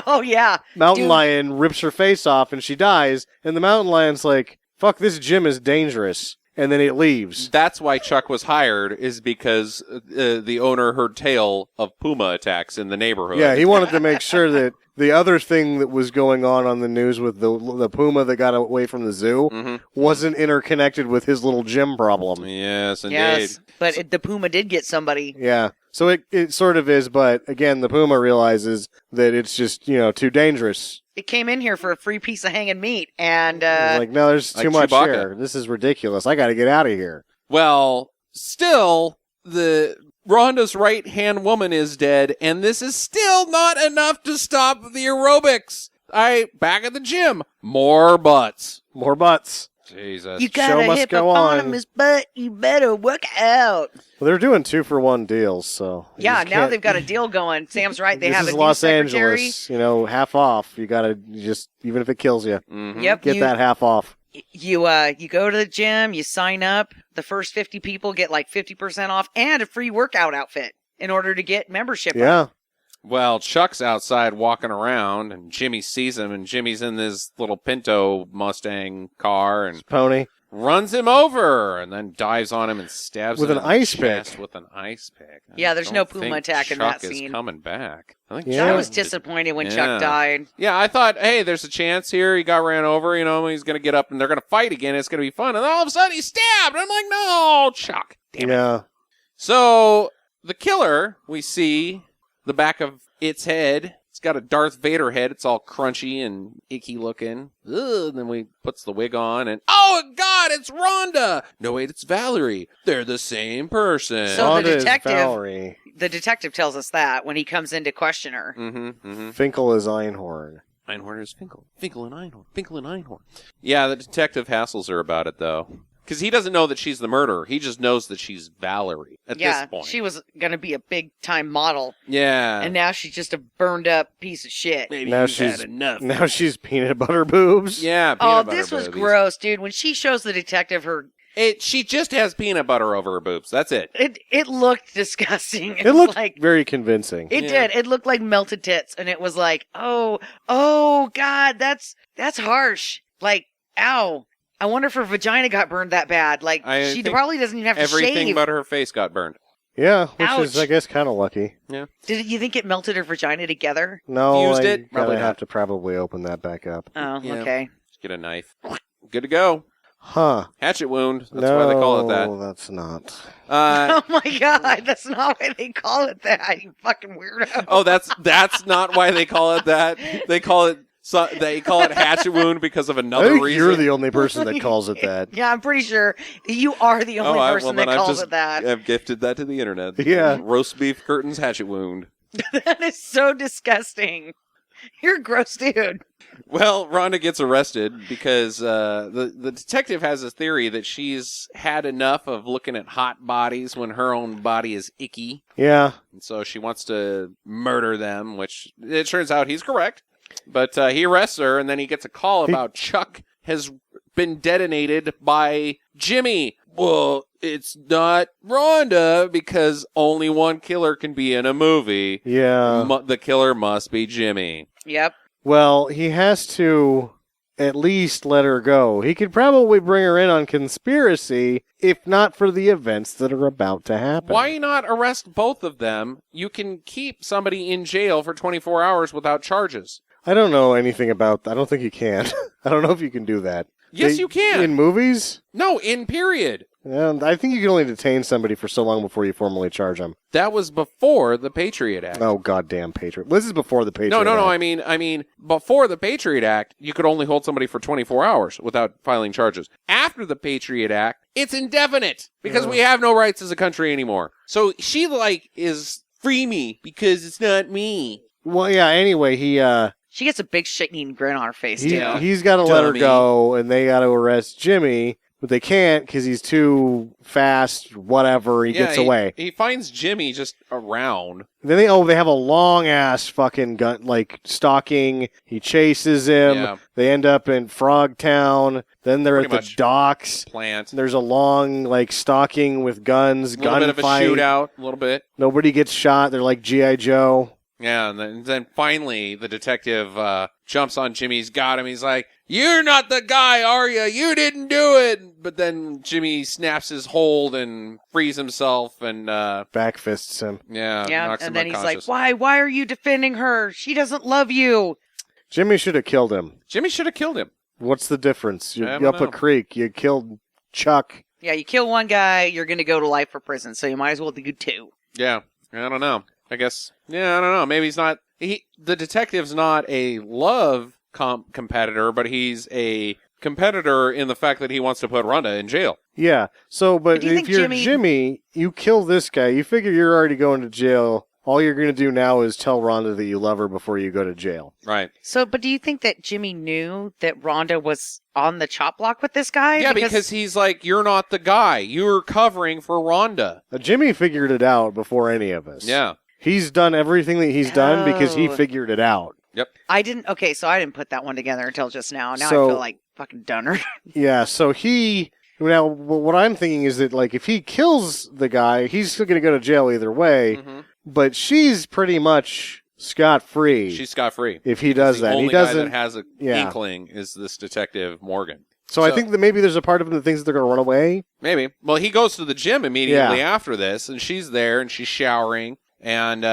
Oh, yeah. Mountain lion rips her face off, and she dies. And the mountain lion's like, fuck, this gym is dangerous. And then it leaves. That's why Chuck was hired, is because the owner heard tale of puma attacks in the neighborhood. Yeah, he wanted to make sure that the other thing that was going on the news with the puma that got away from the zoo wasn't interconnected with his little gym problem. Yes, indeed. Yes, but the puma did get somebody. Yeah, so it sort of is, but again, the puma realizes that it's just, too dangerous. It came in here for a free piece of hanging meat, and He's like, no, there's like too much Chewbacca. here. This is ridiculous. I got to get out of here. Well, still, the Rhonda's right-hand woman is dead, and this is still not enough to stop the aerobics. Back at the gym, more butts. More butts. Jesus. you got show a must go on. hippopotamus butt, you better work out. Well, they're doing 2-for-1 deals, so you Yeah, just now can't- they've got a deal going. Sam's right. They this have is a Los new secretary. Angeles, half off. You gotta just, even if it kills you, Mhm. Yep. get that half off. You go to the gym, you sign up. The first 50 people get like 50% off and a free workout outfit in order to get membership. Yeah. Well, Chuck's outside walking around, and Jimmy sees him, and Jimmy's in this little Pinto Mustang car, and Pony. runs him over, and then dives on him and stabs With him an in the ice chest pick. with an ice pick. Yeah, there's don't no puma think attack in Chuck that is scene. coming back. I think Yeah. I Chuck was is- disappointed when Yeah. Chuck died. Yeah, I thought, hey, there's a chance here. He got ran over, he's going to get up and they're going to fight again. It's going to be fun. And then all of a sudden he's stabbed. I'm like, no, Chuck. Damn it. Yeah. So the killer, we see the back of its head. It's got a Darth Vader head. It's all crunchy and icky looking. Ugh, and then we puts the wig on and, oh, God, it's Rhonda. No, wait, it's Valerie. They're the same person. So Rhonda is detective- Valerie. The detective tells us that when he comes in to question her. Finkel is Einhorn. Einhorn is Finkel. Finkel and Einhorn. Finkel and Einhorn. Yeah, the detective hassles her about it, though. Because he doesn't know that she's the murderer. He just knows that she's Valerie at this point. She was going to be a big-time model, Yeah. and now she's just a burned-up piece of shit. Maybe Now you've she's- had enough. Now she's peanut butter boobs. Yeah, Oh, peanut butter this was boobies. gross, dude. When she shows the detective her... She just has peanut butter over her boobs. That's it. It looked disgusting. It looked like... very convincing. It Yeah. did. It looked like melted tits, and it was like, oh, God, that's harsh. Like, ow. I wonder if her vagina got burned that bad. Like, I she think probably doesn't even have to Everything shave. but her face got burned. Yeah, which is, Ouch. I guess, kind of lucky. Did you think it melted her vagina together? No, Fused I it? Probably gotta have not. to probably open that back up. Oh, Yeah. okay. Just get a knife. Good to go. Huh. Hatchet wound. That's no, why they call it that. that's not. Uh, Oh my God, that's not why they call it that. You fucking weirdo. oh, that's not why they call it that. They call it hatchet wound because of I another think reason. you're the only person that calls it that. Yeah, I'm pretty sure you are the only person that calls it that. I've gifted that to the internet. Yeah. Roast beef curtains hatchet wound. That is so disgusting. You're a gross dude. Well, Rhonda gets arrested because the detective has a theory that she's had enough of looking at hot bodies when her own body is icky. Yeah. And so she wants to murder them, which it turns out he's correct. But he arrests her, and then he gets a call about Chuck has been detonated by Jimmy. Well, it's not Rhonda because only one killer can be in a movie. Yeah. The killer must be Jimmy. Yep. Well, he has to at least let her go. He could probably bring her in on conspiracy, if not for the events that are about to happen. Why not arrest both of them? You can keep somebody in jail for 24 hours without charges. I don't know anything about that. I don't think you can. I don't know if you can do that. Yes, you can. In movies? No, in period. And I think you can only detain somebody for so long before you formally charge them. That was before the Patriot Act. Oh, goddamn Patriot. This is before the Patriot No. Act. I mean, before the Patriot Act, you could only hold somebody for 24 hours without filing charges. After the Patriot Act, it's indefinite because we have no rights as a country anymore. So she is free me because it's not me. Well, yeah, anyway, She gets a big shit-eating grin on her face, too. he's got to let her Dummy. go, and they got to arrest Jimmy, but they can't because he's too fast, whatever, he gets away. He finds Jimmy just around. Then they have a long-ass fucking gun, like, stalking. He chases him. Yeah. They end up in Frogtown. Then they're Pretty at the much docks. Plant. There's a long, like, stalking with guns, A little bit of a shootout, a little bit. Nobody gets shot. They're like G.I. Joe. Yeah, and then finally the detective jumps on Jimmy. He's got him. He's like, "You're not the guy, are you? You didn't do it." But then Jimmy snaps his hold and frees himself and Backfists him. knocks him and then he's like, unconscious. Why are you defending her? She doesn't love you. Jimmy should have killed him. Jimmy should have killed him. What's the difference? I You're don't up a know. creek. You killed Chuck. Yeah, you kill one guy, you're going to go to life for prison, so you might as well do two. Yeah, I don't know. I guess. Yeah, I don't know. Maybe he's not. The detective's not a love competitor, but he's a competitor in the fact that he wants to put Rhonda in jail. Yeah. So, but do you if think you're Jimmy, you kill this guy. You figure you're already going to jail. All you're going to do now is tell Rhonda that you love her before you go to jail. Right. So, but do you think that Jimmy knew that Rhonda was on the chop block with this guy? Yeah, because he's like, "You're not the guy. You're covering for Rhonda." Jimmy figured it out before any of us. Yeah. He's done everything that he's done because he Oh. figured it out. I didn't. Okay, so I didn't put that one together until just now. Now So- I feel like fucking dunner. Yeah, so now what I'm thinking is that, like, if he kills the guy, he's still going to go to jail either way, Mm-hmm. but she's pretty much scot-free She's scot-free. if he does the that. only He guy doesn't. that has an Yeah. inkling is this detective, Morgan. So I think that maybe there's a part of him that thinks they're going to run away. Maybe. Well, he goes to the gym immediately Yeah. after this, and she's there, and she's showering, and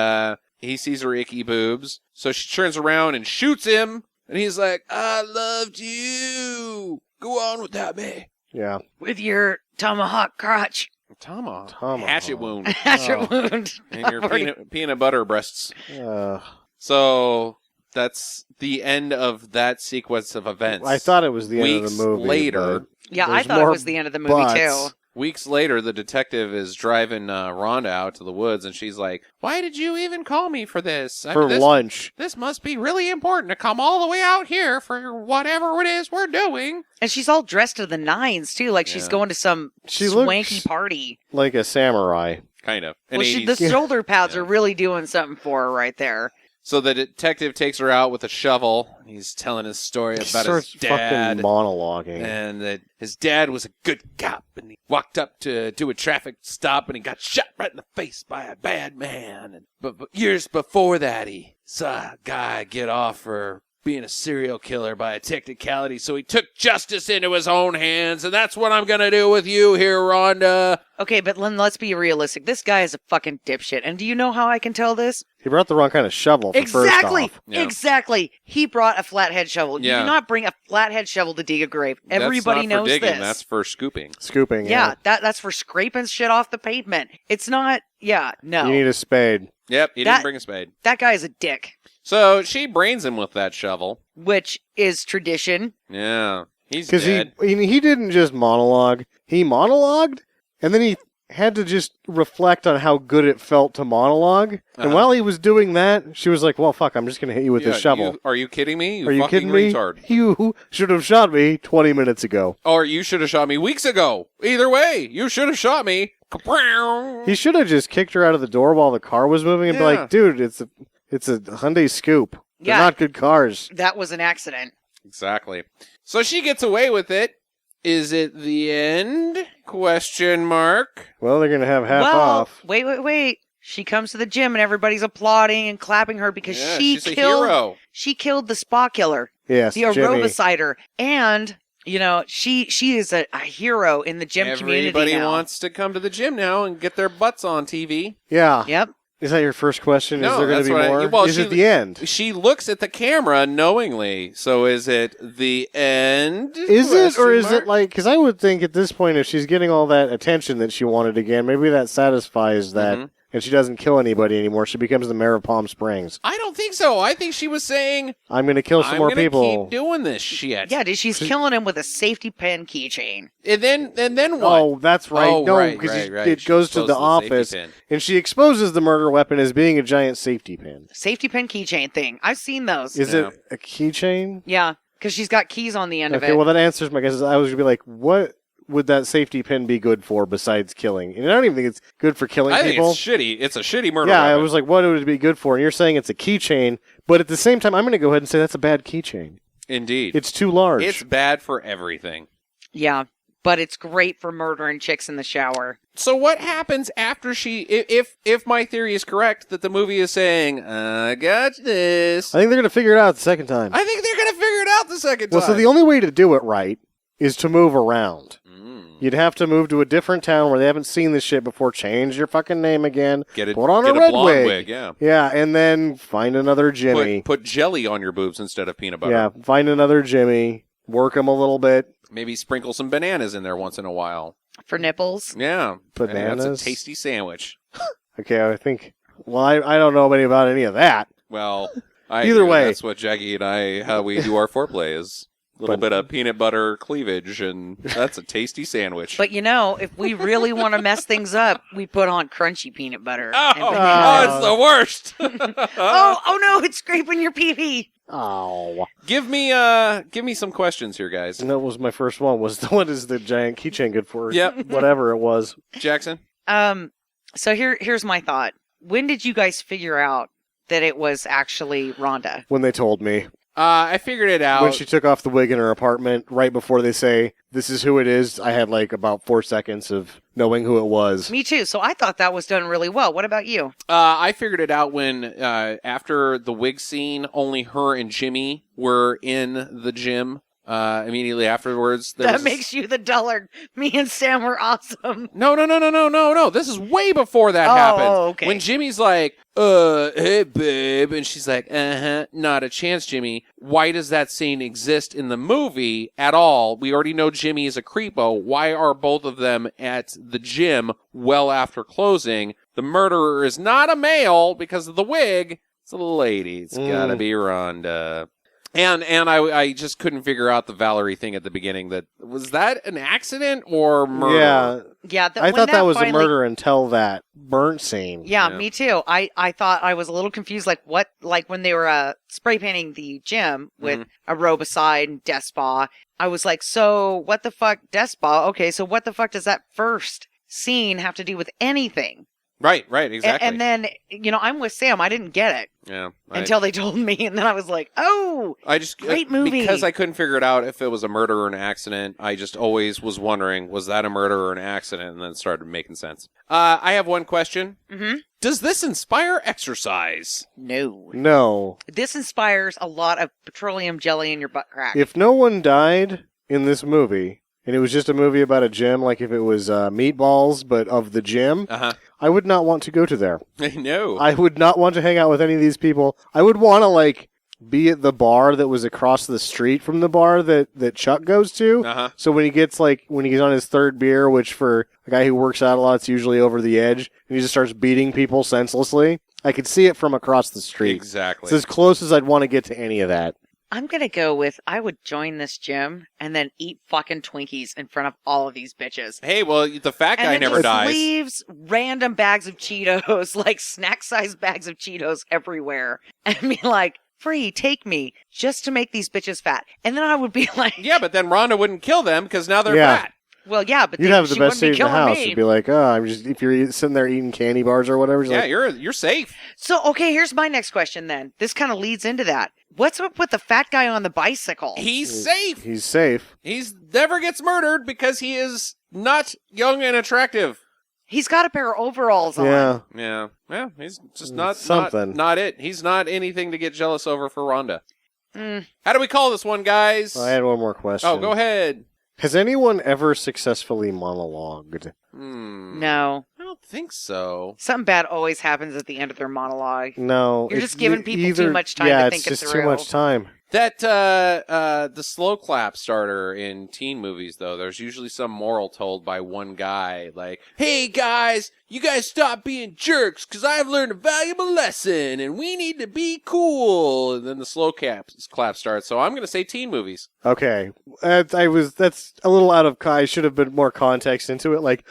he sees her icky boobs. So she turns around and shoots him, and he's like, "I loved you. Go on without me." Yeah. With your tomahawk crotch. Tomahawk. Hatchet wound. Hatchet wound. And your peanut butter breasts. Uh, So that's the end of that sequence of events. I thought it was the end of Weeks the movie. later- but Yeah, I there's thought it more was the end of the movie, buts. too. Weeks later, the detective is driving Rhonda out to the woods, and she's like, "Why did you even call me for this? For this, lunch. This must be really important to come all the way out here for whatever it is we're doing." And she's all dressed to the nines, too. Like she's Yeah. going to some She swanky looks- party. Like a samurai. Kind of. An Well, 80s. the shoulder pads Yeah. are really doing something for her right there. So the detective takes her out with a shovel. He's telling his story He about starts his dad. fucking monologuing. And that his dad was a good cop, and he walked up to do a traffic stop, and he got shot right in the face by a bad man. And, but years before that, he saw a guy get off for being a serial killer by a technicality, so he took justice into his own hands, and that's what I'm going to do with you here, Rhonda. Okay, but let's be realistic. This guy is a fucking dipshit. And do you know how I can tell this? He brought the wrong kind of shovel for Exactly. first off. Yeah. Exactly. He brought a flathead shovel. You Yeah. do not bring a flathead shovel to dig a grave. Everybody that's not knows for digging, this. That's for scooping. Scooping. yeah, that's for scraping shit off the pavement. It's not. Yeah, no. You need a spade. Yep, he That- didn't bring a spade. That guy is a dick, So she brains him with that shovel. which is tradition. Yeah, he's Because dead. he didn't just monologue. He monologued, and then he had to just reflect on how good it felt to monologue. And Uh-huh. while he was doing that, she was like, well, fuck, I'm just going to hit you with this shovel. Are you kidding me? You Are you fucking kidding me? retard. You should have shot me 20 minutes ago. Or you should have shot me weeks ago. Either way, you should have shot me. Kapow! He should have just kicked her out of the door while the car was moving and be Yeah. like, dude, it's a Hyundai Scoop. They're Yeah. not good cars. That was an accident. Exactly. So she gets away with it. Is it the end? Question mark. Well, they're going to have half well, off. wait. She comes to the gym and everybody's applauding and clapping her because Yeah, she she's a killed. hero. She killed the spa killer, Yes, the Jimmy. aerobicider, and you know she is a hero in the gym community Everybody now. wants to come to the gym now and get their butts on TV. Yeah. Yep. Is that your first question? No, is there going that's to be what I- more? well, is she- it the end? She looks at the camera knowingly. So is it the end? Is it, or Question is mark? it like, because I would think at this point, if she's getting all that attention that she wanted again, maybe that satisfies that, Mhm. and she doesn't kill anybody anymore. She becomes the mayor of Palm Springs. I don't think so. I think she was saying, I'm going to kill some I'm more gonna people. keep doing this shit. Yeah, dude, she's killing him with a safety pin keychain. And then what? Oh, that's right. Oh, no, right, because right. it She goes to exposed the the office, safety pin. and she exposes the murder weapon as being a giant safety pin. Safety pin keychain thing. I've seen those. Is Yeah. it a keychain? Yeah, because she's got keys on the end of Okay, it. well, that answers my guess. I was going to be like, what would that safety pin be good for besides killing? And I don't even think it's good for killing I think people. it's shitty. It's a shitty murder Yeah, I weapon. was like, what would it be good for? And you're saying it's a keychain, but at the same time, I'm going to go ahead and say that's a bad keychain. Indeed. It's too large. It's bad for everything. Yeah, but it's great for murdering chicks in the shower. So what happens after she... If my theory is correct, that the movie is saying, I got this. I think they're going to figure it out the second time. I think they're going to figure it out the second time. Well, so the only way to do it right is to move around. You'd have to move to a different town where they haven't seen this shit before, change your fucking name again, put on a red blonde wig. Yeah. Yeah, and then find another Jimmy. Put jelly on your boobs instead of peanut butter. Yeah, find another Jimmy, work him a little bit. Maybe sprinkle some bananas in there once in a while. For nipples? Yeah. Bananas? That's a tasty sandwich. Okay, I think... Well, I don't know about any of that. Well, Either way. That's what Jackie and I, how we do our foreplay is a little bit of peanut butter cleavage, and that's a tasty sandwich. But if we really want to mess things up, we put on crunchy peanut butter. Oh, and bananas. it's the worst. Oh no, it's scraping your pee-pee. Oh. Give me some questions here, guys. And that was my first one, was what is the giant keychain good for? Yep. Whatever it was. Jackson? So here's my thought. When did you guys figure out that it was actually Rhonda? When they told me. I figured it out. When she took off the wig in her apartment, right before they say, this is who it is, I had like about 4 seconds of knowing who it was. Me too. So I thought that was done really well. What about you? I figured it out when, after the wig scene, only her and Jimmy were in the gym. Immediately afterwards. That makes you the dullard. Me and Sam were awesome. No. This is way before that happened. Oh, okay. When Jimmy's like, hey, babe. And she's like, not a chance, Jimmy. Why does that scene exist in the movie at all? We already know Jimmy is a creepo. Why are both of them at the gym well after closing? The murderer is not a male because of the wig. It's a lady. It's gotta be Rhonda. And I just couldn't figure out the Valerie thing at the beginning. Was that an accident or murder? Yeah. I thought that was a murder until that burnt scene. Yeah, me too. I thought I was a little confused. Like when they were spray painting the gym with aerobicide and death spa. I was like, so what the fuck, death spa? Okay, so what the fuck does that first scene have to do with anything? Right, exactly. And then, I'm with Sam. I didn't get it. Yeah. Until they told me, and then I was like, oh, great movie. Because I couldn't figure it out if it was a murder or an accident, I just always was wondering, was that a murder or an accident? And then it started making sense. I have one question. Mm-hmm. Does this inspire exercise? No. This inspires a lot of petroleum jelly in your butt crack. If no one died in this movie, and it was just a movie about a gym, like if it was Meatballs, but of the gym, I would not want to go to there. No. I would not want to hang out with any of these people. I would want to, be at the bar that was across the street from the bar that Chuck goes to. So when he gets, when he's on his third beer, which for a guy who works out a lot, it's usually over the edge, and he just starts beating people senselessly, I could see it from across the street. Exactly. It's as close as I'd want to get to any of that. I'm going to go with, I would join this gym and then eat fucking Twinkies in front of all of these bitches. Hey, well, the fat guy never dies. Leaves random bags of Cheetos, snack-sized bags of Cheetos everywhere. And be like, free, take me, just to make these bitches fat. And then I would be like... Yeah, but then Rhonda wouldn't kill them because now they're fat. Well, yeah, but you'd have the best seat in the house. Me. You'd be like, if you're sitting there eating candy bars or whatever. You're safe. So, okay, here's my next question then. This kind of leads into that. What's up with the fat guy on the bicycle? He's safe. He's safe. He's never gets murdered because he is not young and attractive. He's got a pair of overalls on. Yeah. Well, he's just not something. Not it. He's not anything to get jealous over for Rhonda. How do we call this one, guys? I had one more question. Oh, go ahead. Has anyone ever successfully monologued? No. I don't think so. Something bad always happens at the end of their monologue. No. You're just giving people too much time to think it through. Yeah, it's just too much time. That, the slow clap starter in teen movies, though, there's usually some moral told by one guy, like, hey, guys, you guys stop being jerks, because I've learned a valuable lesson, and we need to be cool. And then the slow clap starts, so I'm going to say teen movies. Okay. That's a little out of... I should have been more context into it,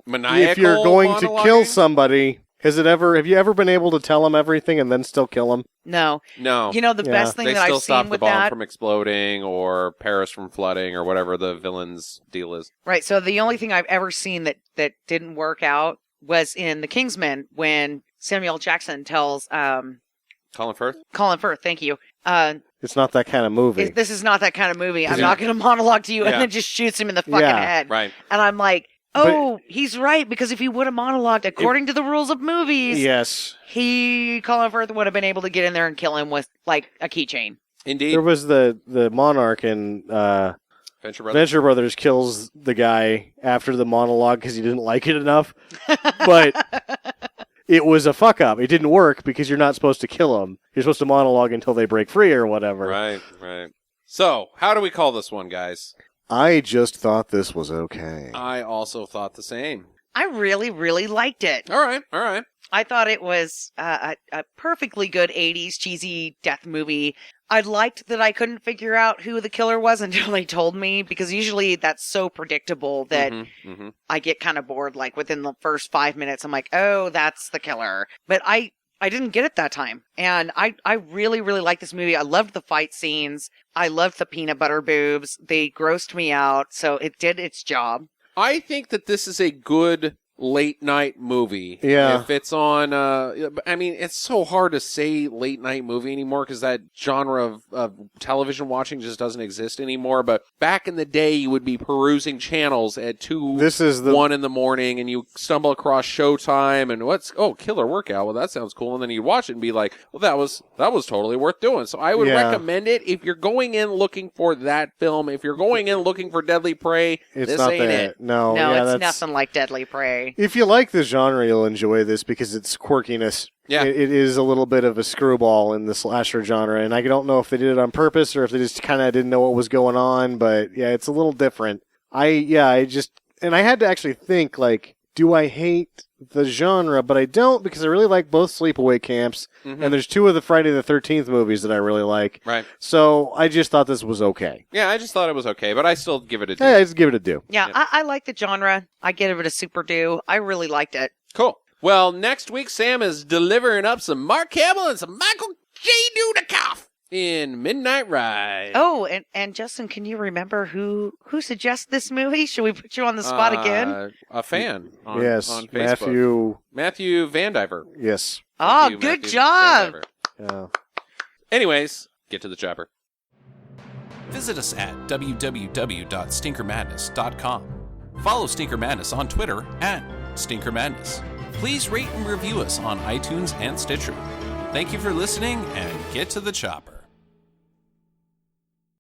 maniacal if you're going to monologuing? kill somebody... Have you ever been able to tell them everything and then still kill them? No. No. You know, the Yeah. best thing They that still I've stop seen the with bomb that. from exploding or Paris from flooding or whatever the villain's deal is. Right. So the only thing I've ever seen that didn't work out was in The Kingsman when Samuel Jackson tells Colin Firth? Colin Firth, thank you. It's not that kind of movie. This is not that kind of movie. I'm Yeah. not going to monologue to you, Yeah. and then just shoots him in the fucking Yeah. head. Right. And I'm like, oh, he's right, because if he would have monologued according to the rules of movies, Yes. Colin Firth would have been able to get in there and kill him with like a keychain. Indeed. There was the Monarch in Venture Brothers. Venture Brothers kills the guy after the monologue because he didn't like it enough. But it was a fuck up. It didn't work because you're not supposed to kill them. You're supposed to monologue until they break free or whatever. Right, right. So, how do we call this one, guys? I just thought this was okay. I also thought the same. I really, really liked it. All right, all right. I thought it was a perfectly good 80s cheesy death movie. I liked that I couldn't figure out who the killer was until they told me, because usually that's so predictable that I get kind of bored. Like within the first 5 minutes, I'm like, oh, that's the killer. But I didn't get it that time. And I really, really liked this movie. I loved the fight scenes. I loved the peanut butter boobs. They grossed me out. So it did its job. I think that this is a good late night movie. Yeah. If it's on, I mean, it's so hard to say late night movie anymore because that genre of television watching just doesn't exist anymore. But back in the day, you would be perusing channels at 1 in the morning and you stumble across Showtime and Killer Workout. Well, that sounds cool. And then you watch it and be like, well, that was totally worth doing. So I would recommend it if you're going in looking for that film. If you're going in looking for Deadly Prey, It's this not ain't that. it. No, No, it's nothing like Deadly Prey. If you like the genre, you'll enjoy this because it's quirkiness. Yeah. It is a little bit of a screwball in the slasher genre, and I don't know if they did it on purpose or if they just kind of didn't know what was going on, but yeah, it's a little different. I had to actually think, like, do I hate the genre? But I don't, because I really like both Sleepaway Camps, and there's 2 of the Friday the 13th movies that I really like. Right. So I just thought this was okay. Yeah, I just thought it was okay, but I still give it a do. Yeah, I just give it a do. Yeah, I like the genre. I give it a super do. I really liked it. Cool. Well, next week, Sam is delivering up some Mark Hamill and some Michael J. Dudikoff in Midnight Ride. Oh, and Justin, can you remember who suggested this movie? Should we put you on the spot again? A fan on, Yes, on Facebook. Matthew Vandiver. Yes. Oh, Matthew good job. Vandiver. Yeah. Anyways, get to the chopper. Visit us at www.stinkermadness.com. Follow Stinker Madness on Twitter at Stinker Madness. Please rate and review us on iTunes and Stitcher. Thank you for listening, and get to the chopper.